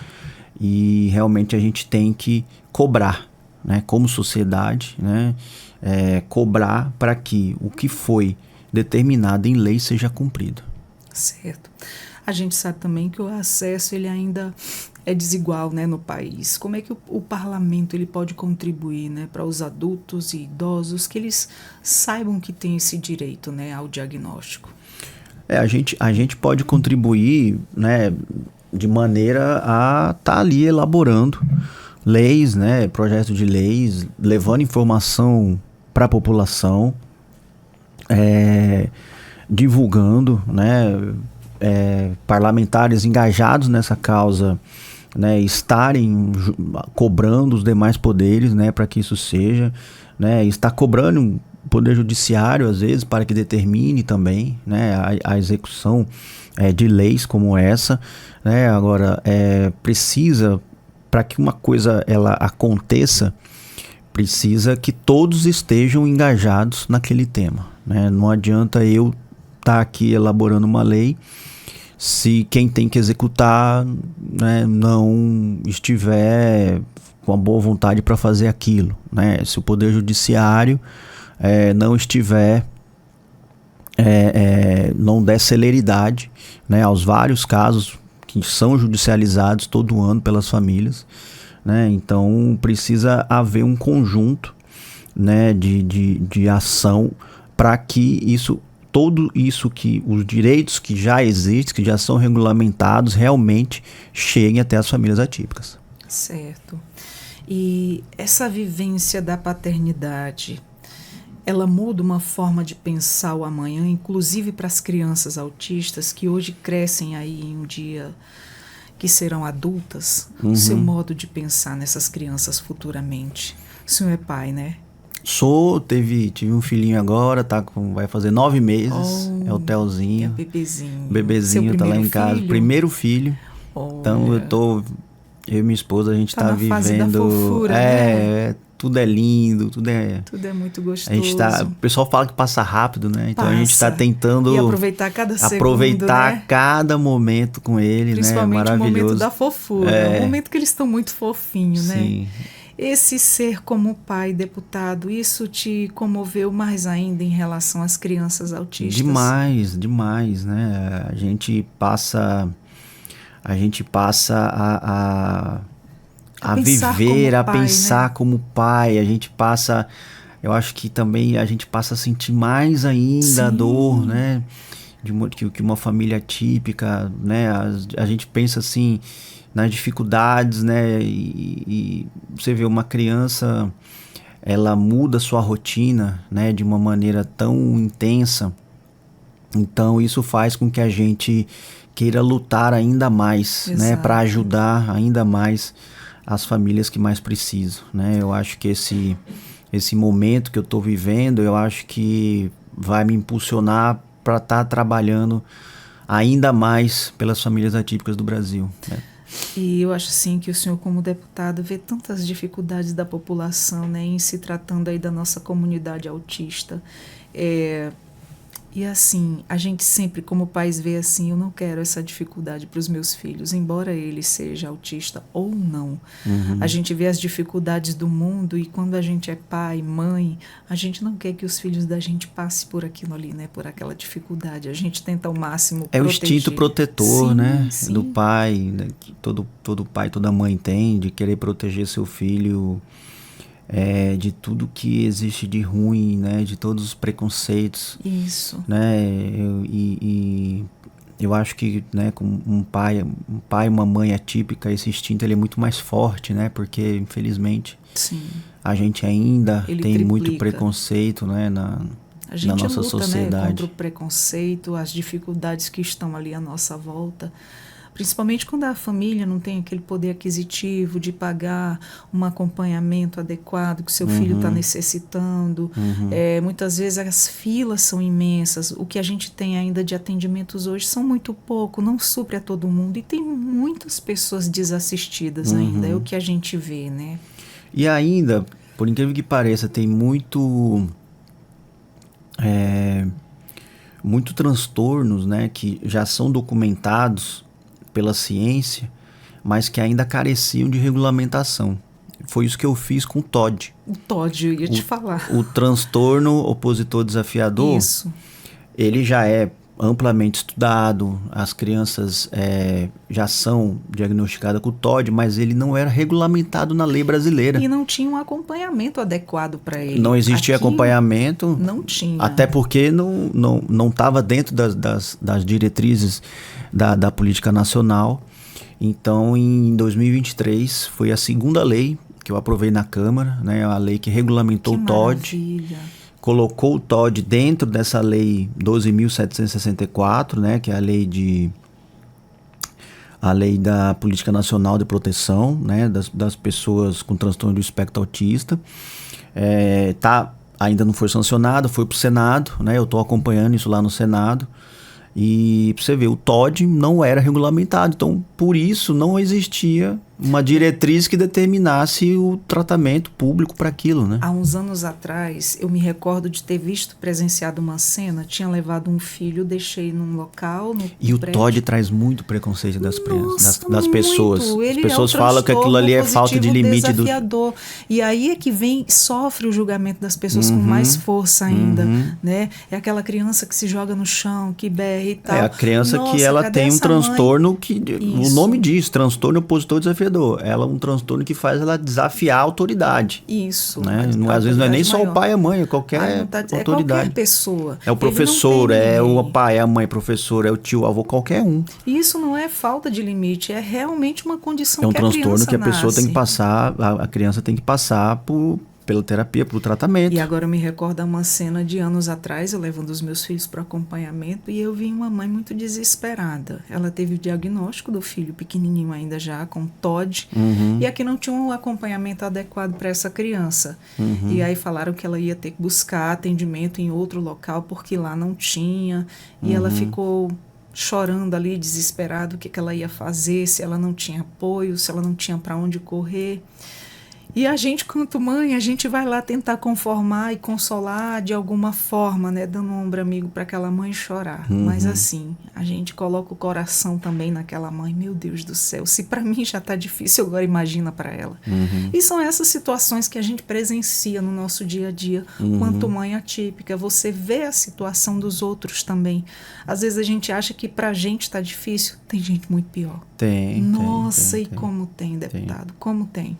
e realmente a gente tem que cobrar, né? Como sociedade, né? Cobrar para que o que foi determinado em lei seja cumprido.
Certo. A gente sabe também que o acesso ele ainda é desigual, né, no país. Como é que o parlamento ele pode contribuir, né, para os adultos e idosos que eles saibam que tem esse direito, né, ao diagnóstico?
A gente pode contribuir, né, de maneira a estar ali elaborando leis, né, projetos de leis, levando informação para a população, divulgando, né, parlamentares engajados nessa causa, né, estarem cobrando os demais poderes, né, para que isso seja, né, está cobrando o Poder Judiciário às vezes para que determine também, né, a execução de leis como essa, né. Agora precisa, para que uma coisa ela aconteça, precisa que todos estejam engajados naquele tema, né. Não adianta eu estar aqui elaborando uma lei se quem tem que executar, né, não estiver com a boa vontade para fazer aquilo, né? Se o Poder Judiciário não estiver não der celeridade, né, aos vários casos que são judicializados todo ano pelas famílias, né? Então precisa haver um conjunto, né, de ação para que tudo isso que os direitos que já existem, que já são regulamentados, realmente cheguem até as famílias atípicas.
Certo. E essa vivência da paternidade, ela muda uma forma de pensar o amanhã, inclusive para as crianças autistas que hoje crescem aí em um dia que serão adultas, o seu modo de pensar nessas crianças futuramente. O senhor é pai, né?
Tive um filhinho agora, vai fazer 9 meses, é o Telzinho.
É bebezinho.
Bebezinho, tá lá em casa,
filho?
Primeiro filho. Então eu e minha esposa, a gente tá vivendo...
fase da fofura, né?
Tudo é lindo, tudo é
muito gostoso.
O pessoal fala que passa rápido, né? Então a gente tá tentando...
E aproveitar cada segundo,
aproveitar,
né?
cada momento com ele,
principalmente,
né? Maravilhoso.
O momento da fofura, o momento que eles estão muito fofinhos,
Sim.
né? Esse ser como pai, deputado, isso te comoveu mais ainda em relação às crianças autistas?
Demais, né? A gente passa a viver, a pensar, né, como pai, a gente passa, eu acho que também a gente passa a sentir mais ainda a dor, né, que uma família típica, né, a gente pensa assim nas dificuldades, né, e você vê uma criança, ela muda sua rotina, né, de uma maneira tão intensa, então isso faz com que a gente queira lutar ainda mais, né, para ajudar ainda mais as famílias que mais precisam, né? Eu acho que esse momento que eu estou vivendo, eu acho que vai me impulsionar para estar trabalhando ainda mais pelas famílias atípicas do Brasil, né?
E eu acho assim que o senhor, como deputado, vê tantas dificuldades da população, né, em se tratando aí da nossa comunidade autista. E assim, a gente sempre, como pais, vê assim, eu não quero essa dificuldade para os meus filhos, embora ele seja autista ou não. A gente vê as dificuldades do mundo e quando a gente é pai, mãe, a gente não quer que os filhos da gente passem por aquilo ali, né, por aquela dificuldade. A gente tenta ao máximo proteger.
É o instinto protetor, né,
sim.
do pai, né, que todo pai, toda mãe tem, de querer proteger seu filho de tudo que existe de ruim, né, de todos os preconceitos.
Isso.
Né, eu acho que, né, com um pai e uma mãe atípica, esse instinto ele é muito mais forte, né, porque infelizmente
sim,
a gente ainda tem
triplica.
Muito preconceito, né, na nossa sociedade.
Né, contra o preconceito, as dificuldades que estão ali à nossa volta. Principalmente quando a família não tem aquele poder aquisitivo de pagar um acompanhamento adequado que o seu filho está necessitando. Muitas vezes as filas são imensas. O que a gente tem ainda de atendimentos hoje são muito pouco, não supre a todo mundo. E tem muitas pessoas desassistidas ainda, é o que a gente vê, né?
E ainda, por incrível que pareça, tem muito transtornos, né, que já são documentados pela ciência, mas que ainda careciam de regulamentação. Foi isso que eu fiz com o TOD.
O TOD, eu ia te falar.
O transtorno opositor desafiador,
isso,
ele já é amplamente estudado, as crianças já são diagnosticadas com o TOD, mas ele não era regulamentado na lei brasileira.
E não tinha um acompanhamento adequado para ele.
Não existia acompanhamento.
Não tinha.
Até porque não estava dentro das diretrizes da política nacional. Então, em 2023, foi a segunda lei que eu aprovei na Câmara, né, a lei que regulamentou o TOD.
Maravilha.
Colocou o TOD dentro dessa lei 12.764, né, que é a lei da Política Nacional de Proteção, né, das pessoas com transtorno do espectro autista. Ainda não foi sancionado, foi para o Senado, né, eu estou acompanhando isso lá no Senado. E pra você ver, o TOD não era regulamentado, então por isso não existia uma diretriz que determinasse o tratamento público para aquilo, né?
Há uns anos atrás, eu me recordo de ter presenciado uma cena, tinha levado um filho, deixei num local,
E o
prédio.
Todd traz muito preconceito das
Muito.
pessoas.
Ele
As pessoas
é um
falam que aquilo ali é falta de limite
desafiador. E aí é que sofre o julgamento das pessoas com mais força ainda, né? É aquela criança que se joga no chão, que berra e tal.
É a criança
Nossa,
que ela
cadê
tem um
essa
transtorno
mãe?
que
Isso.
o nome diz, transtorno opositor desafiador. Ela é um transtorno que faz ela desafiar a autoridade.
Isso.
Né? Às vezes não é nem só o pai e a mãe, é qualquer autoridade.
É qualquer pessoa.
É o professor, é o pai, é a mãe, professor, é o tio, avô, qualquer um.
E isso não é falta de limite, é realmente uma condição que a criança
É um transtorno que a pessoa
nasce.
tem que passar, a criança tem que passar pela terapia, pelo tratamento.
E agora eu me recordo uma cena de anos atrás, eu levando os meus filhos para acompanhamento e eu vi uma mãe muito desesperada. Ela teve o diagnóstico do filho pequenininho ainda já, com TOD, e aqui não tinha um acompanhamento adequado para essa criança. E aí falaram que ela ia ter que buscar atendimento em outro local porque lá não tinha, e ela ficou chorando ali, desesperada, o que ela ia fazer, se ela não tinha apoio, se ela não tinha para onde correr. E a gente, quanto mãe, a gente vai lá tentar conformar e consolar de alguma forma, né? Dando um ombro amigo para aquela mãe chorar. Mas assim, a gente coloca o coração também naquela mãe. Meu Deus do céu, se para mim já está difícil, agora imagina para ela. E são essas situações que a gente presencia no nosso dia a dia, quanto mãe atípica. Você vê a situação dos outros também. Às vezes a gente acha que para a gente está difícil, tem gente muito pior.
Tem.
Nossa, tem. Como tem, deputado, como tem.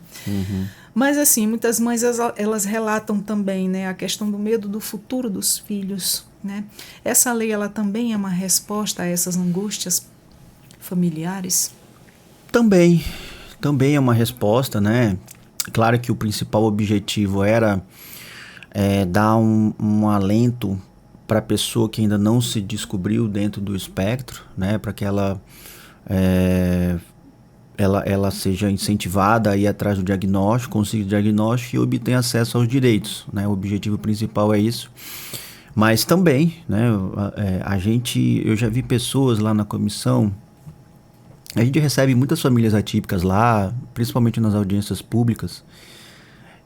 Mas assim, muitas mães elas relatam também, né, a questão do medo do futuro dos filhos, né? Essa lei ela também é uma resposta a essas angústias familiares?
Também é uma resposta, né? Claro que o principal objetivo era dar um alento para a pessoa que ainda não se descobriu dentro do espectro, né? Para que ela seja incentivada a ir atrás do diagnóstico, consiga o diagnóstico e obtenha acesso aos direitos, né? O objetivo principal é isso. Mas também, né, eu já vi pessoas lá na comissão, a gente recebe muitas famílias atípicas lá, principalmente nas audiências públicas,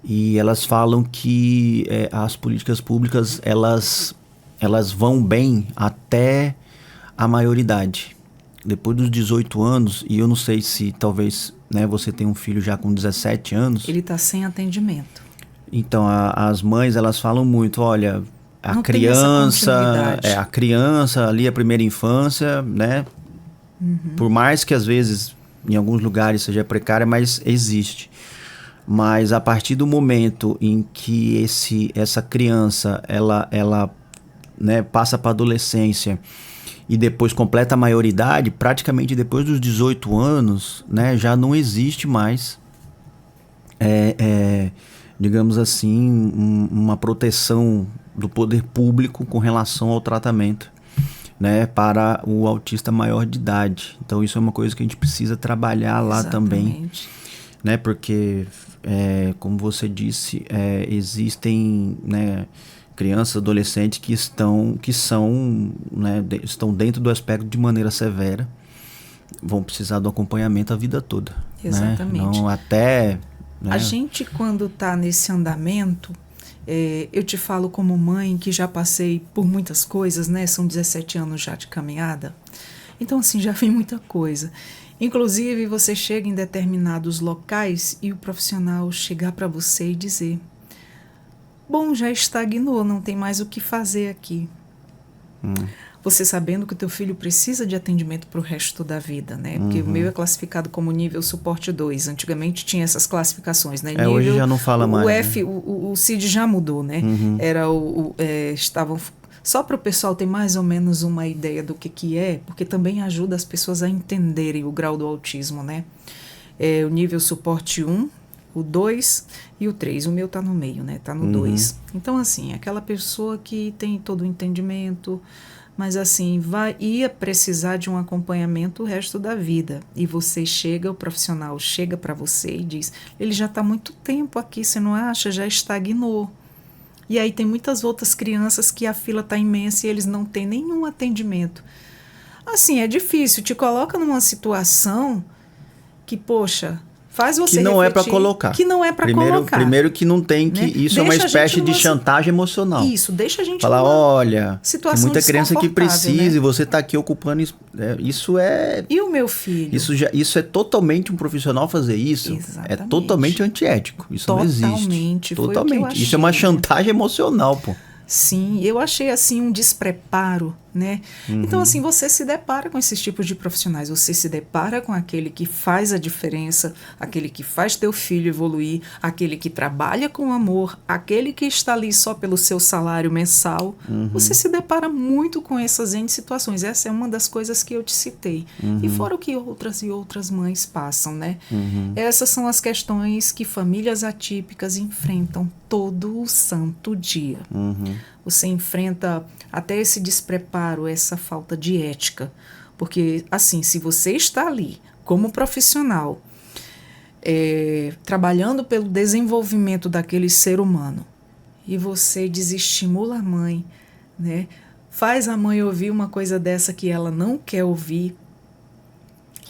e elas falam que as políticas públicas, elas vão bem até a maioridade. Depois dos 18 anos, e eu não sei se talvez, né, você tem um filho já com 17 anos.
Ele está sem atendimento.
Então, as mães, elas falam muito, olha, a criança ali, a primeira infância, né? Por mais que às vezes, em alguns lugares seja precária, mas existe. Mas a partir do momento em que essa criança, ela né, passa para a adolescência, e depois completa a maioridade, praticamente depois dos 18 anos, né, já não existe mais, digamos assim, uma proteção do poder público com relação ao tratamento, né, para o autista maior de idade. Então isso é uma coisa que a gente precisa trabalhar lá também, né, porque, como você disse, existem, né, crianças, adolescentes que estão dentro do aspecto de maneira severa, vão precisar do acompanhamento a vida toda.
Exatamente.
Né? Não até... Né?
A gente, quando está nesse andamento, eu te falo como mãe, que já passei por muitas coisas, né? São 17 anos já de caminhada. Então, assim, já vi muita coisa. Inclusive, você chega em determinados locais e o profissional chegar para você e dizer: bom, já estagnou, não tem mais o que fazer aqui. Você sabendo que o teu filho precisa de atendimento para o resto da vida, né? Porque o meu é classificado como nível suporte 2. Antigamente tinha essas classificações, né? Nível,
hoje já não fala mais.
O F, né? o CID já mudou, né? Era estavam... Só para o pessoal ter mais ou menos uma ideia do que é, porque também ajuda as pessoas a entenderem o grau do autismo, né? O nível suporte 1, o 2 e o 3. O meu está no meio, né? Está no 2. Então, assim, aquela pessoa que tem todo o entendimento, mas assim, ia precisar de um acompanhamento o resto da vida. E você chega, o profissional chega para você e diz: ele já está há muito tempo aqui, você não acha? Já estagnou. E aí tem muitas outras crianças que a fila está imensa e eles não têm nenhum atendimento. Assim, é difícil, te coloca numa situação que, poxa, Faz você
que não
refletir,
é para colocar.
Que não é para colocar.
Primeiro que não tem que... Né? Isso deixa é uma espécie de chantagem emocional.
Isso, deixa a gente
falar, olha, tem muita criança que precisa, né? E você tá aqui ocupando isso é...
E o meu filho?
Isso é totalmente um profissional fazer isso.
Exatamente.
É totalmente antiético. Isso
totalmente,
não existe.
Foi
totalmente.
O que eu achei,
isso é uma chantagem emocional, pô.
Sim, eu achei assim um despreparo, né? Então assim, você se depara com esses tipos de profissionais, você se depara com aquele que faz a diferença, aquele que faz teu filho evoluir, aquele que trabalha com amor, aquele que está ali só pelo seu salário mensal. Você se depara muito com essas N situações. Essa é uma das coisas que eu te citei. E fora o que outras e outras mães passam, né? Essas são as questões que famílias atípicas enfrentam todo o santo dia. Você enfrenta até esse despreparo, essa falta de ética. Porque, assim, se você está ali como profissional, trabalhando pelo desenvolvimento daquele ser humano, e você desestimula a mãe, né? Faz a mãe ouvir uma coisa dessa que ela não quer ouvir.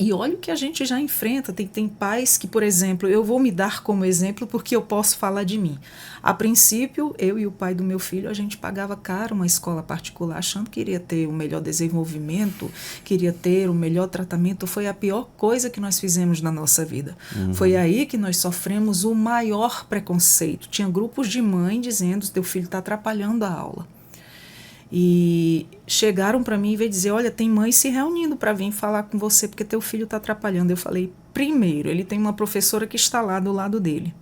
E olha o que a gente já enfrenta. Tem pais que, por exemplo, eu vou me dar como exemplo porque eu posso falar de mim. A princípio, eu e o pai do meu filho, a gente pagava caro uma escola particular, achando que iria ter o melhor desenvolvimento, queria ter o melhor tratamento. Foi a pior coisa que nós fizemos na nossa vida. Foi aí que nós sofremos o maior preconceito. Tinha grupos de mãe dizendo: teu filho está atrapalhando a aula. E chegaram para mim e veio dizer: olha, tem mãe se reunindo para vir falar com você porque teu filho está atrapalhando. Eu falei: primeiro, ele tem uma professora que está lá do lado dele.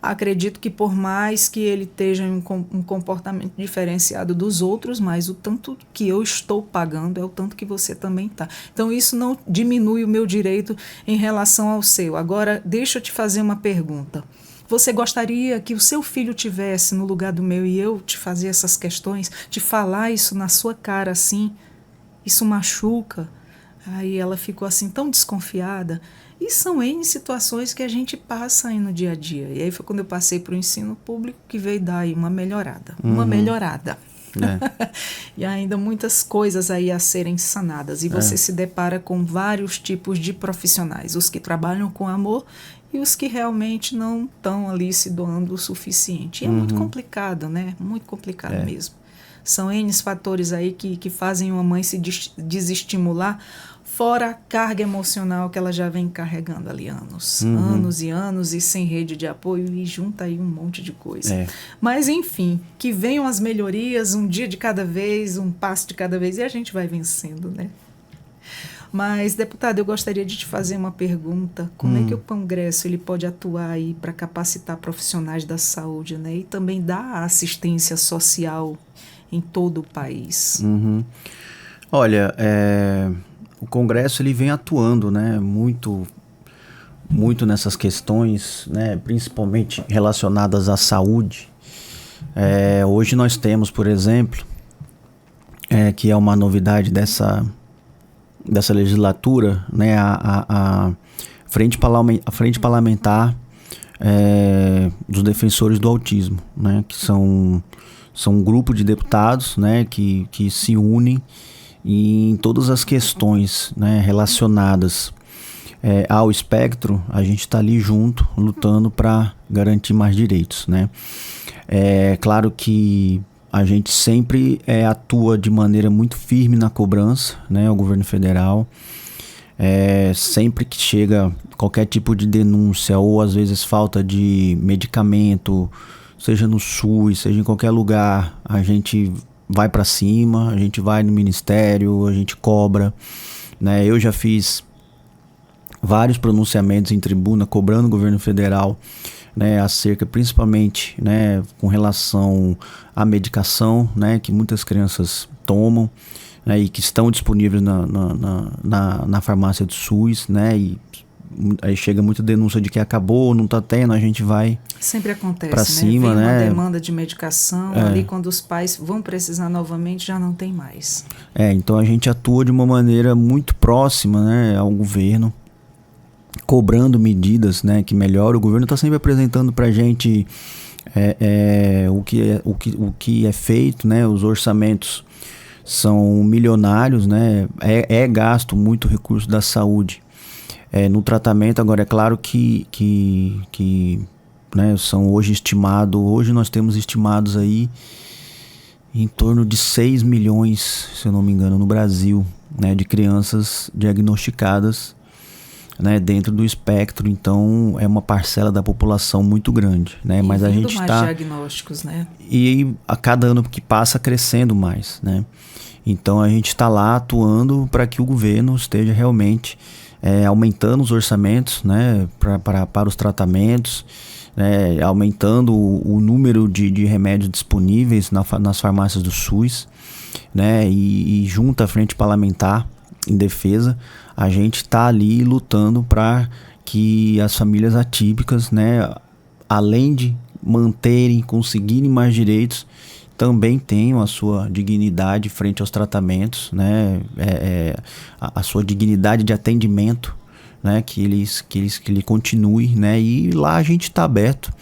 Acredito que por mais que ele esteja em um comportamento diferenciado dos outros, mas o tanto que eu estou pagando é o tanto que você também está. Então isso não diminui o meu direito em relação ao seu. Agora, deixa eu te fazer uma pergunta. Você gostaria que o seu filho tivesse no lugar do meu e eu te fazer essas questões, te falar isso na sua cara assim? Isso machuca? Aí ela ficou assim tão desconfiada. E são N situações que a gente passa aí no dia a dia. E aí foi quando eu passei para o ensino público que veio dar aí uma melhorada. Uma melhorada. E ainda muitas coisas aí a serem sanadas. E você se depara com vários tipos de profissionais. Os que trabalham com amor e os que realmente não estão ali se doando o suficiente. E é muito complicado, né? Muito complicado mesmo. São N fatores aí que fazem uma mãe se desestimular, fora a carga emocional que ela já vem carregando ali anos. Anos e anos, e sem rede de apoio, e junta aí um monte de coisa. Mas, enfim, que venham as melhorias, um dia de cada vez, um passo de cada vez, e a gente vai vencendo, né? Mas, deputado, eu gostaria de te fazer uma pergunta. Como é que o Congresso ele pode atuar aí para capacitar profissionais da saúde, né? E também dar assistência social em todo o país?
Olha, o Congresso ele vem atuando, né, muito nessas questões, né, principalmente relacionadas à saúde. Hoje nós temos, por exemplo, que é uma novidade dessa legislatura, né, a frente parlamentar dos defensores do autismo, né, que são um grupo de deputados, né, que se unem em todas as questões, né, relacionadas ao espectro. A gente está ali junto, lutando para garantir mais direitos, né. É claro que a gente sempre atua de maneira muito firme na cobrança, né, ao governo federal. Sempre que chega qualquer tipo de denúncia ou às vezes falta de medicamento, seja no SUS, seja em qualquer lugar, a gente vai para cima, a gente vai no ministério, a gente cobra, né? Eu já fiz vários pronunciamentos em tribuna cobrando o governo federal, né, acerca principalmente, né, com relação à medicação, né, que muitas crianças tomam, né, e que estão disponíveis na farmácia do SUS, né, e aí chega muita denúncia de que acabou, não está tendo, a gente vai
sempre acontece,
para cima,
vem
né?
Uma demanda de medicação, ali quando os pais vão precisar novamente já não tem mais.
Então a gente atua de uma maneira muito próxima, né, ao governo, cobrando medidas, né, que melhoram. O governo está sempre apresentando para a gente o que é feito, né? Os orçamentos são milionários, né? É gasto muito recurso da saúde no tratamento. Agora, é claro que né, são hoje nós temos estimados aí em torno de 6 milhões, se eu não me engano, no Brasil, né, de crianças diagnosticadas, né, dentro do espectro. Então é uma parcela da população muito grande, né? Mas a gente
está diagnósticos, né?
E a cada ano que passa crescendo mais, né? Então a gente está lá atuando para que o governo esteja realmente aumentando os orçamentos, né, para os tratamentos, né, aumentando o número de remédios disponíveis nas farmácias do SUS, né, e junto à Frente Parlamentar em Defesa, a gente está ali lutando para que as famílias atípicas, né, além de conseguirem mais direitos, também tenham a sua dignidade frente aos tratamentos, né, a sua dignidade de atendimento, né, que ele continue, né, e lá a gente está aberto,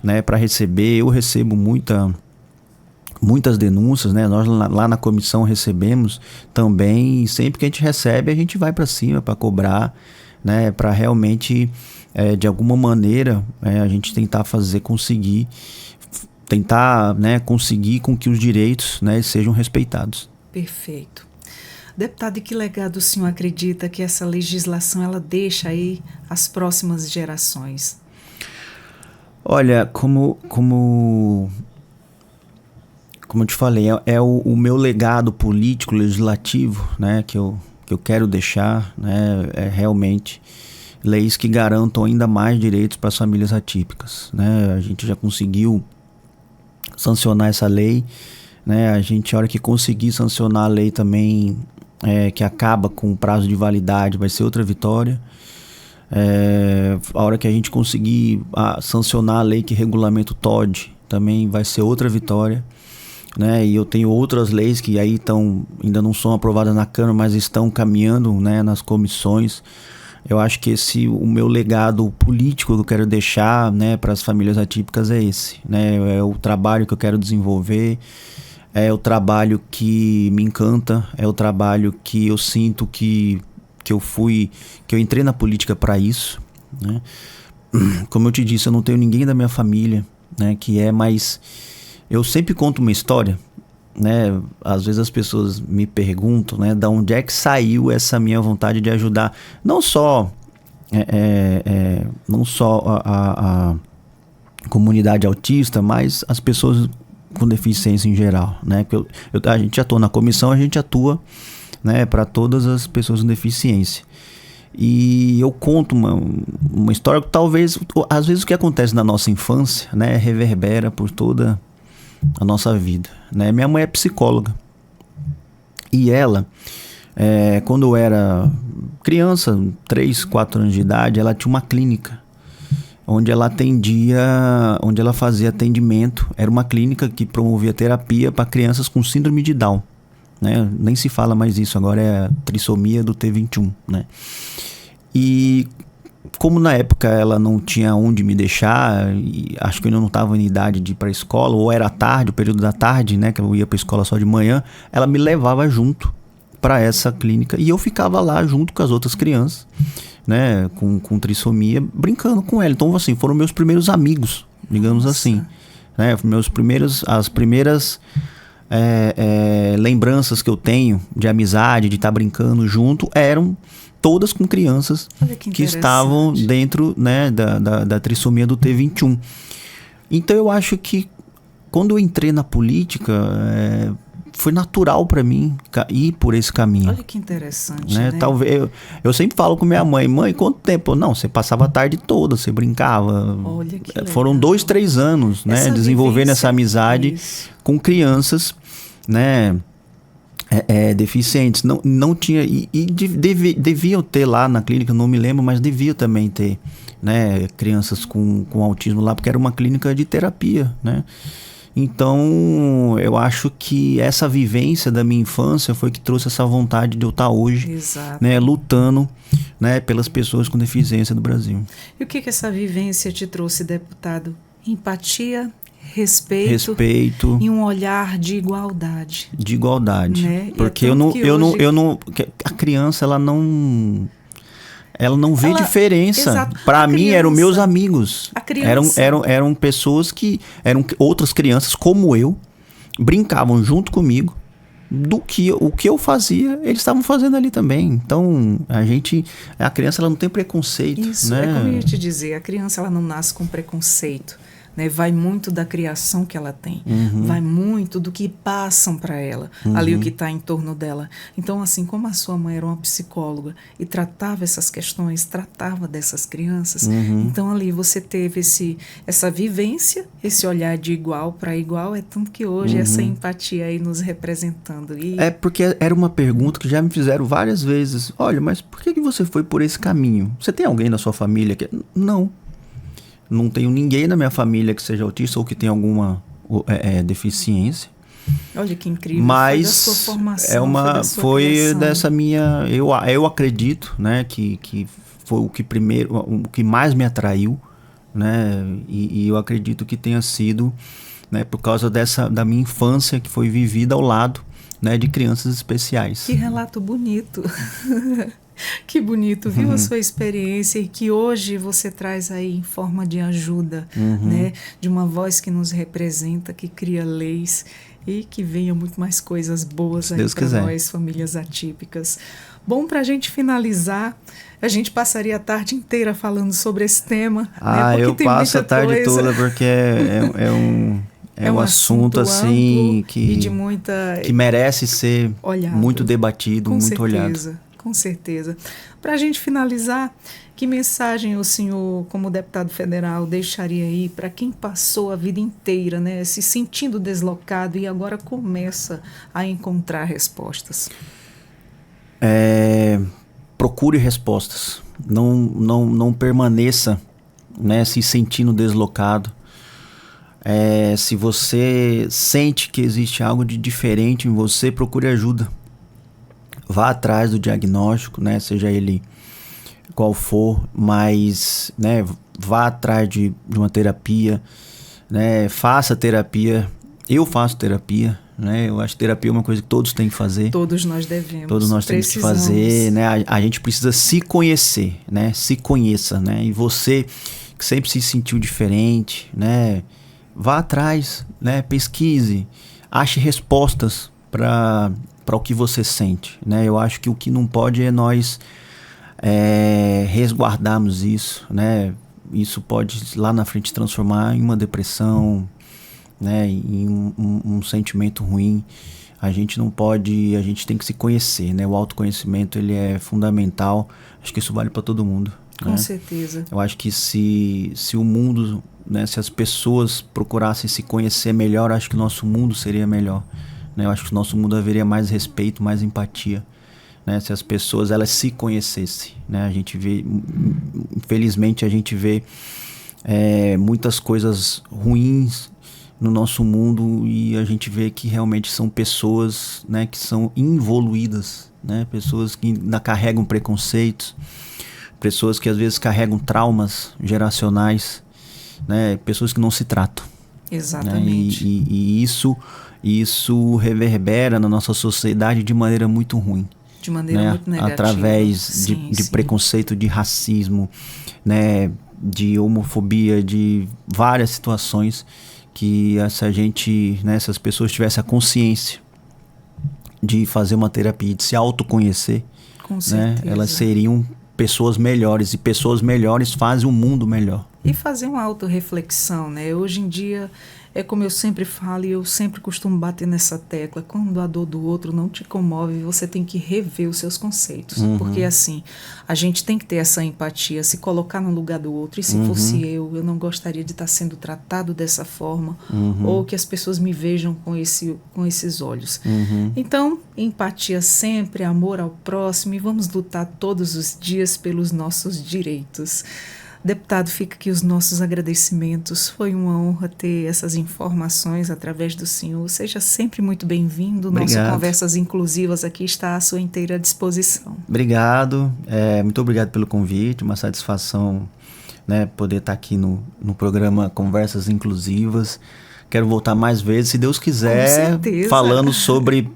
né, para receber. Eu recebo muitas denúncias, né? Nós lá na comissão recebemos também, e sempre que a gente recebe a gente vai para cima para cobrar, né? Para realmente de alguma maneira a gente tentar, né, conseguir com que os direitos, né, sejam respeitados.
Perfeito. Deputado, e que legado o senhor acredita que essa legislação ela deixa aí às próximas gerações?
Olha, como eu te falei, o meu legado político, legislativo, né, que eu quero deixar, né, é realmente leis que garantam ainda mais direitos para as famílias atípicas, né? A gente já conseguiu sancionar essa lei, né? A hora que conseguir sancionar a lei também, que acaba com o prazo de validade, vai ser outra vitória. A hora que a gente conseguir sancionar a lei que regulamenta o TOD, também vai ser outra vitória, né? E eu tenho outras leis que aí ainda não são aprovadas na Câmara, mas estão caminhando, né, nas comissões. Eu acho que o meu legado político que eu quero deixar, né, para as famílias atípicas é esse, né? É o trabalho que eu quero desenvolver, é o trabalho que me encanta, é o trabalho que eu sinto que eu entrei na política para isso, né? Como eu te disse, eu não tenho ninguém da minha família, né, mas eu sempre conto uma história, né? Às vezes as pessoas me perguntam, né, da onde é que saiu essa minha vontade de ajudar, não só a comunidade autista, mas as pessoas com deficiência em geral, né? Porque a gente atua na comissão, a gente atua, né, para todas as pessoas com deficiência. E eu conto uma história que talvez, às vezes o que acontece na nossa infância, né, reverbera por toda a nossa vida, né? Minha mãe é psicóloga e ela, quando eu era criança, 3, 4 anos de idade, ela tinha uma clínica onde ela fazia atendimento. Era uma clínica que promovia terapia para crianças com síndrome de Down, né? Nem se fala mais isso, agora é a trissomia do T21, né? E como na época ela não tinha onde me deixar, e acho que eu ainda não estava em idade de ir para a escola, ou era tarde, o período da tarde, né, que eu ia para a escola só de manhã, ela me levava junto para essa clínica e eu ficava lá junto com as outras crianças, né, com trissomia, brincando com ela. Então, assim, foram meus primeiros amigos, digamos assim, né, as primeiras lembranças que eu tenho de amizade, de estar brincando junto, eram todas com crianças que estavam dentro, né, da trissomia do T21. Então eu acho que quando eu entrei na política, foi natural para mim ir por esse caminho.
Olha que interessante,
né? Talvez eu sempre falo com minha mãe, quanto tempo? Não, você passava a tarde toda, você brincava.
Olha que legal.
Foram 2, 3 anos, né, desenvolvendo essa amizade com crianças, né, deficientes. Não tinha, deviam ter lá na clínica, não me lembro, mas devia também ter, né, crianças com autismo lá, porque era uma clínica de terapia, né? Então eu acho que essa vivência da minha infância foi que trouxe essa vontade de eu estar hoje, né, lutando, né, pelas pessoas com deficiência do Brasil.
E o que essa vivência te trouxe, deputado? Empatia, respeito e um olhar de igualdade.
De igualdade,
né?
Porque a criança ela ela não vê diferença. Para mim, eram meus amigos.
A criança.
Eram pessoas que... Eram outras crianças como eu, brincavam junto comigo. O que eu fazia, eles estavam fazendo ali também. Então, a criança ela não tem preconceito.
Isso,
né?
É como eu ia te dizer, a criança ela não nasce com preconceito. Né? Vai muito da criação que ela tem, vai muito do que passam para ela, ali o que está em torno dela. Então, assim, como a sua mãe era uma psicóloga e tratava essas questões, tratava dessas crianças, então ali você teve essa vivência, esse olhar de igual para igual, é tanto que hoje essa empatia aí nos representando.
É porque era uma pergunta que já me fizeram várias vezes. Olha, mas por que você foi por esse caminho? Você tem alguém na sua família que... Não tenho ninguém na minha família que seja autista ou que tenha alguma deficiência.
Olha que incrível.
Mas
foi da sua formação,
foi dessa minha... Eu acredito, né, que foi o que mais me atraiu, né, e eu acredito que tenha sido, né, por causa da minha infância que foi vivida ao lado, né, de crianças especiais.
Que relato bonito. Que bonito, viu a sua experiência e que hoje você traz aí em forma de ajuda, né? De uma voz que nos representa, que cria leis e que venha muito mais coisas boas aí para nós, famílias atípicas. Bom, para a gente finalizar, a gente passaria a tarde inteira falando sobre esse tema.
Ah, né? Eu passo a tarde toda porque é um assunto assim que,
e de muita...
que merece ser
olhado,
muito debatido, muito
certeza.
Olhado.
Com certeza. Para a gente finalizar, que mensagem o senhor, como deputado federal, deixaria aí para quem passou a vida inteira, né, se sentindo deslocado e agora começa a encontrar respostas?
Procure respostas. Não permaneça, né, se sentindo deslocado. Se você sente que existe algo de diferente em você, procure ajuda. Vá atrás do diagnóstico, né, seja ele qual for, mas, né, vá atrás de uma terapia, né, faça terapia. Eu faço terapia, né, eu acho que terapia é uma coisa que todos têm que fazer.
Todos nós devemos.
Todos nós temos que fazer, né, a gente precisa se conhecer, né, se conheça, né, e você que sempre se sentiu diferente, né, vá atrás, né, pesquise, ache respostas para o que você sente, né? Eu acho que o que não pode é nós resguardarmos isso, né? Isso pode lá na frente transformar em uma depressão, né? Em um sentimento ruim. A gente não pode, a gente tem que se conhecer, né? O autoconhecimento ele é fundamental. Acho que isso vale para todo mundo.
Com certeza.
Eu acho que se o mundo, né? Se as pessoas procurassem se conhecer melhor, acho que o nosso mundo seria melhor. Eu acho que o nosso mundo haveria mais respeito, mais empatia, né? Se as pessoas elas se conhecessem, né? A gente vê, infelizmente a gente vê muitas coisas ruins no nosso mundo e a gente vê que realmente são pessoas, né, que são involuídas, né? Pessoas que ainda carregam preconceitos, pessoas que às vezes carregam traumas geracionais, né? Pessoas que não se tratam.
Exatamente.
Né? E isso reverbera na nossa sociedade de maneira muito ruim.
De maneira muito negativa.
Através de preconceito, de racismo, né, de homofobia, de várias situações que se as pessoas tivessem a consciência de fazer uma terapia, de se autoconhecer, né, elas seriam pessoas melhores, e pessoas melhores fazem um mundo melhor.
E fazer uma autorreflexão, né? Hoje em dia, é como eu sempre falo e eu sempre costumo bater nessa tecla, quando a dor do outro não te comove, você tem que rever os seus conceitos. Porque assim, a gente tem que ter essa empatia, se colocar no lugar do outro. E se fosse eu não gostaria de estar sendo tratado dessa forma, ou que as pessoas me vejam com esses olhos. Então, empatia sempre, amor ao próximo, e vamos lutar todos os dias pelos nossos direitos. Deputado, fica aqui os nossos agradecimentos. Foi uma honra ter essas informações através do senhor. Seja sempre muito bem-vindo. Nosso Conversas Inclusivas aqui está à sua inteira disposição.
Obrigado. Muito obrigado pelo convite. Uma satisfação, né, poder estar aqui no programa Conversas Inclusivas. Quero voltar mais vezes, se Deus quiser, falando sobre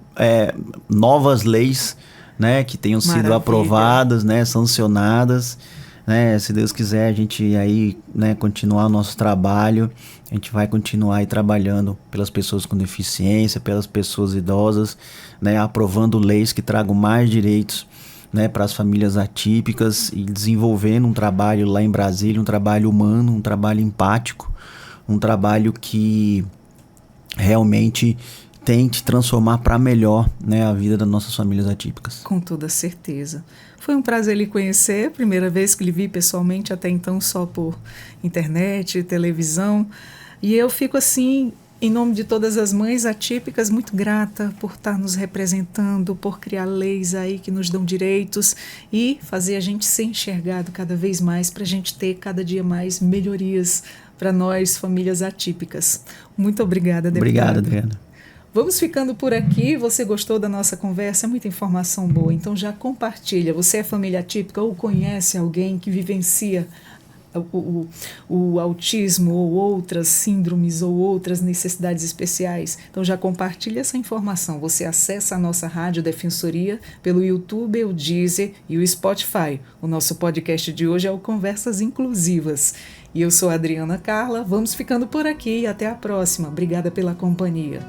novas leis, né, que tenham sido
Maravilha.
aprovadas, né, sancionadas, né, se Deus quiser a gente aí, né, continuar o nosso trabalho, a gente vai continuar aí trabalhando pelas pessoas com deficiência, pelas pessoas idosas, né, aprovando leis que tragam mais direitos, né, para as famílias atípicas e desenvolvendo um trabalho lá em Brasília, um trabalho humano, um trabalho empático, um trabalho que realmente tente transformar para melhor, né, a vida das nossas famílias atípicas.
Com toda certeza. Foi um prazer lhe conhecer, primeira vez que lhe vi pessoalmente, até então só por internet, televisão. E eu fico assim, em nome de todas as mães atípicas, muito grata por estar nos representando, por criar leis aí que nos dão direitos e fazer a gente ser enxergado cada vez mais para a gente ter cada dia mais melhorias para nós, famílias atípicas. Muito obrigada, deputada.
Obrigado, Adriana.
Vamos ficando por aqui. Você gostou da nossa conversa? É muita informação boa, então já compartilha. Você é família atípica ou conhece alguém que vivencia o autismo ou outras síndromes ou outras necessidades especiais? Então já compartilha essa informação. Você acessa a nossa Rádio Defensoria pelo YouTube, o Deezer e o Spotify. O nosso podcast de hoje é o Conversas Inclusivas. E eu sou a Adriana Carla. Vamos ficando por aqui e até a próxima. Obrigada pela companhia.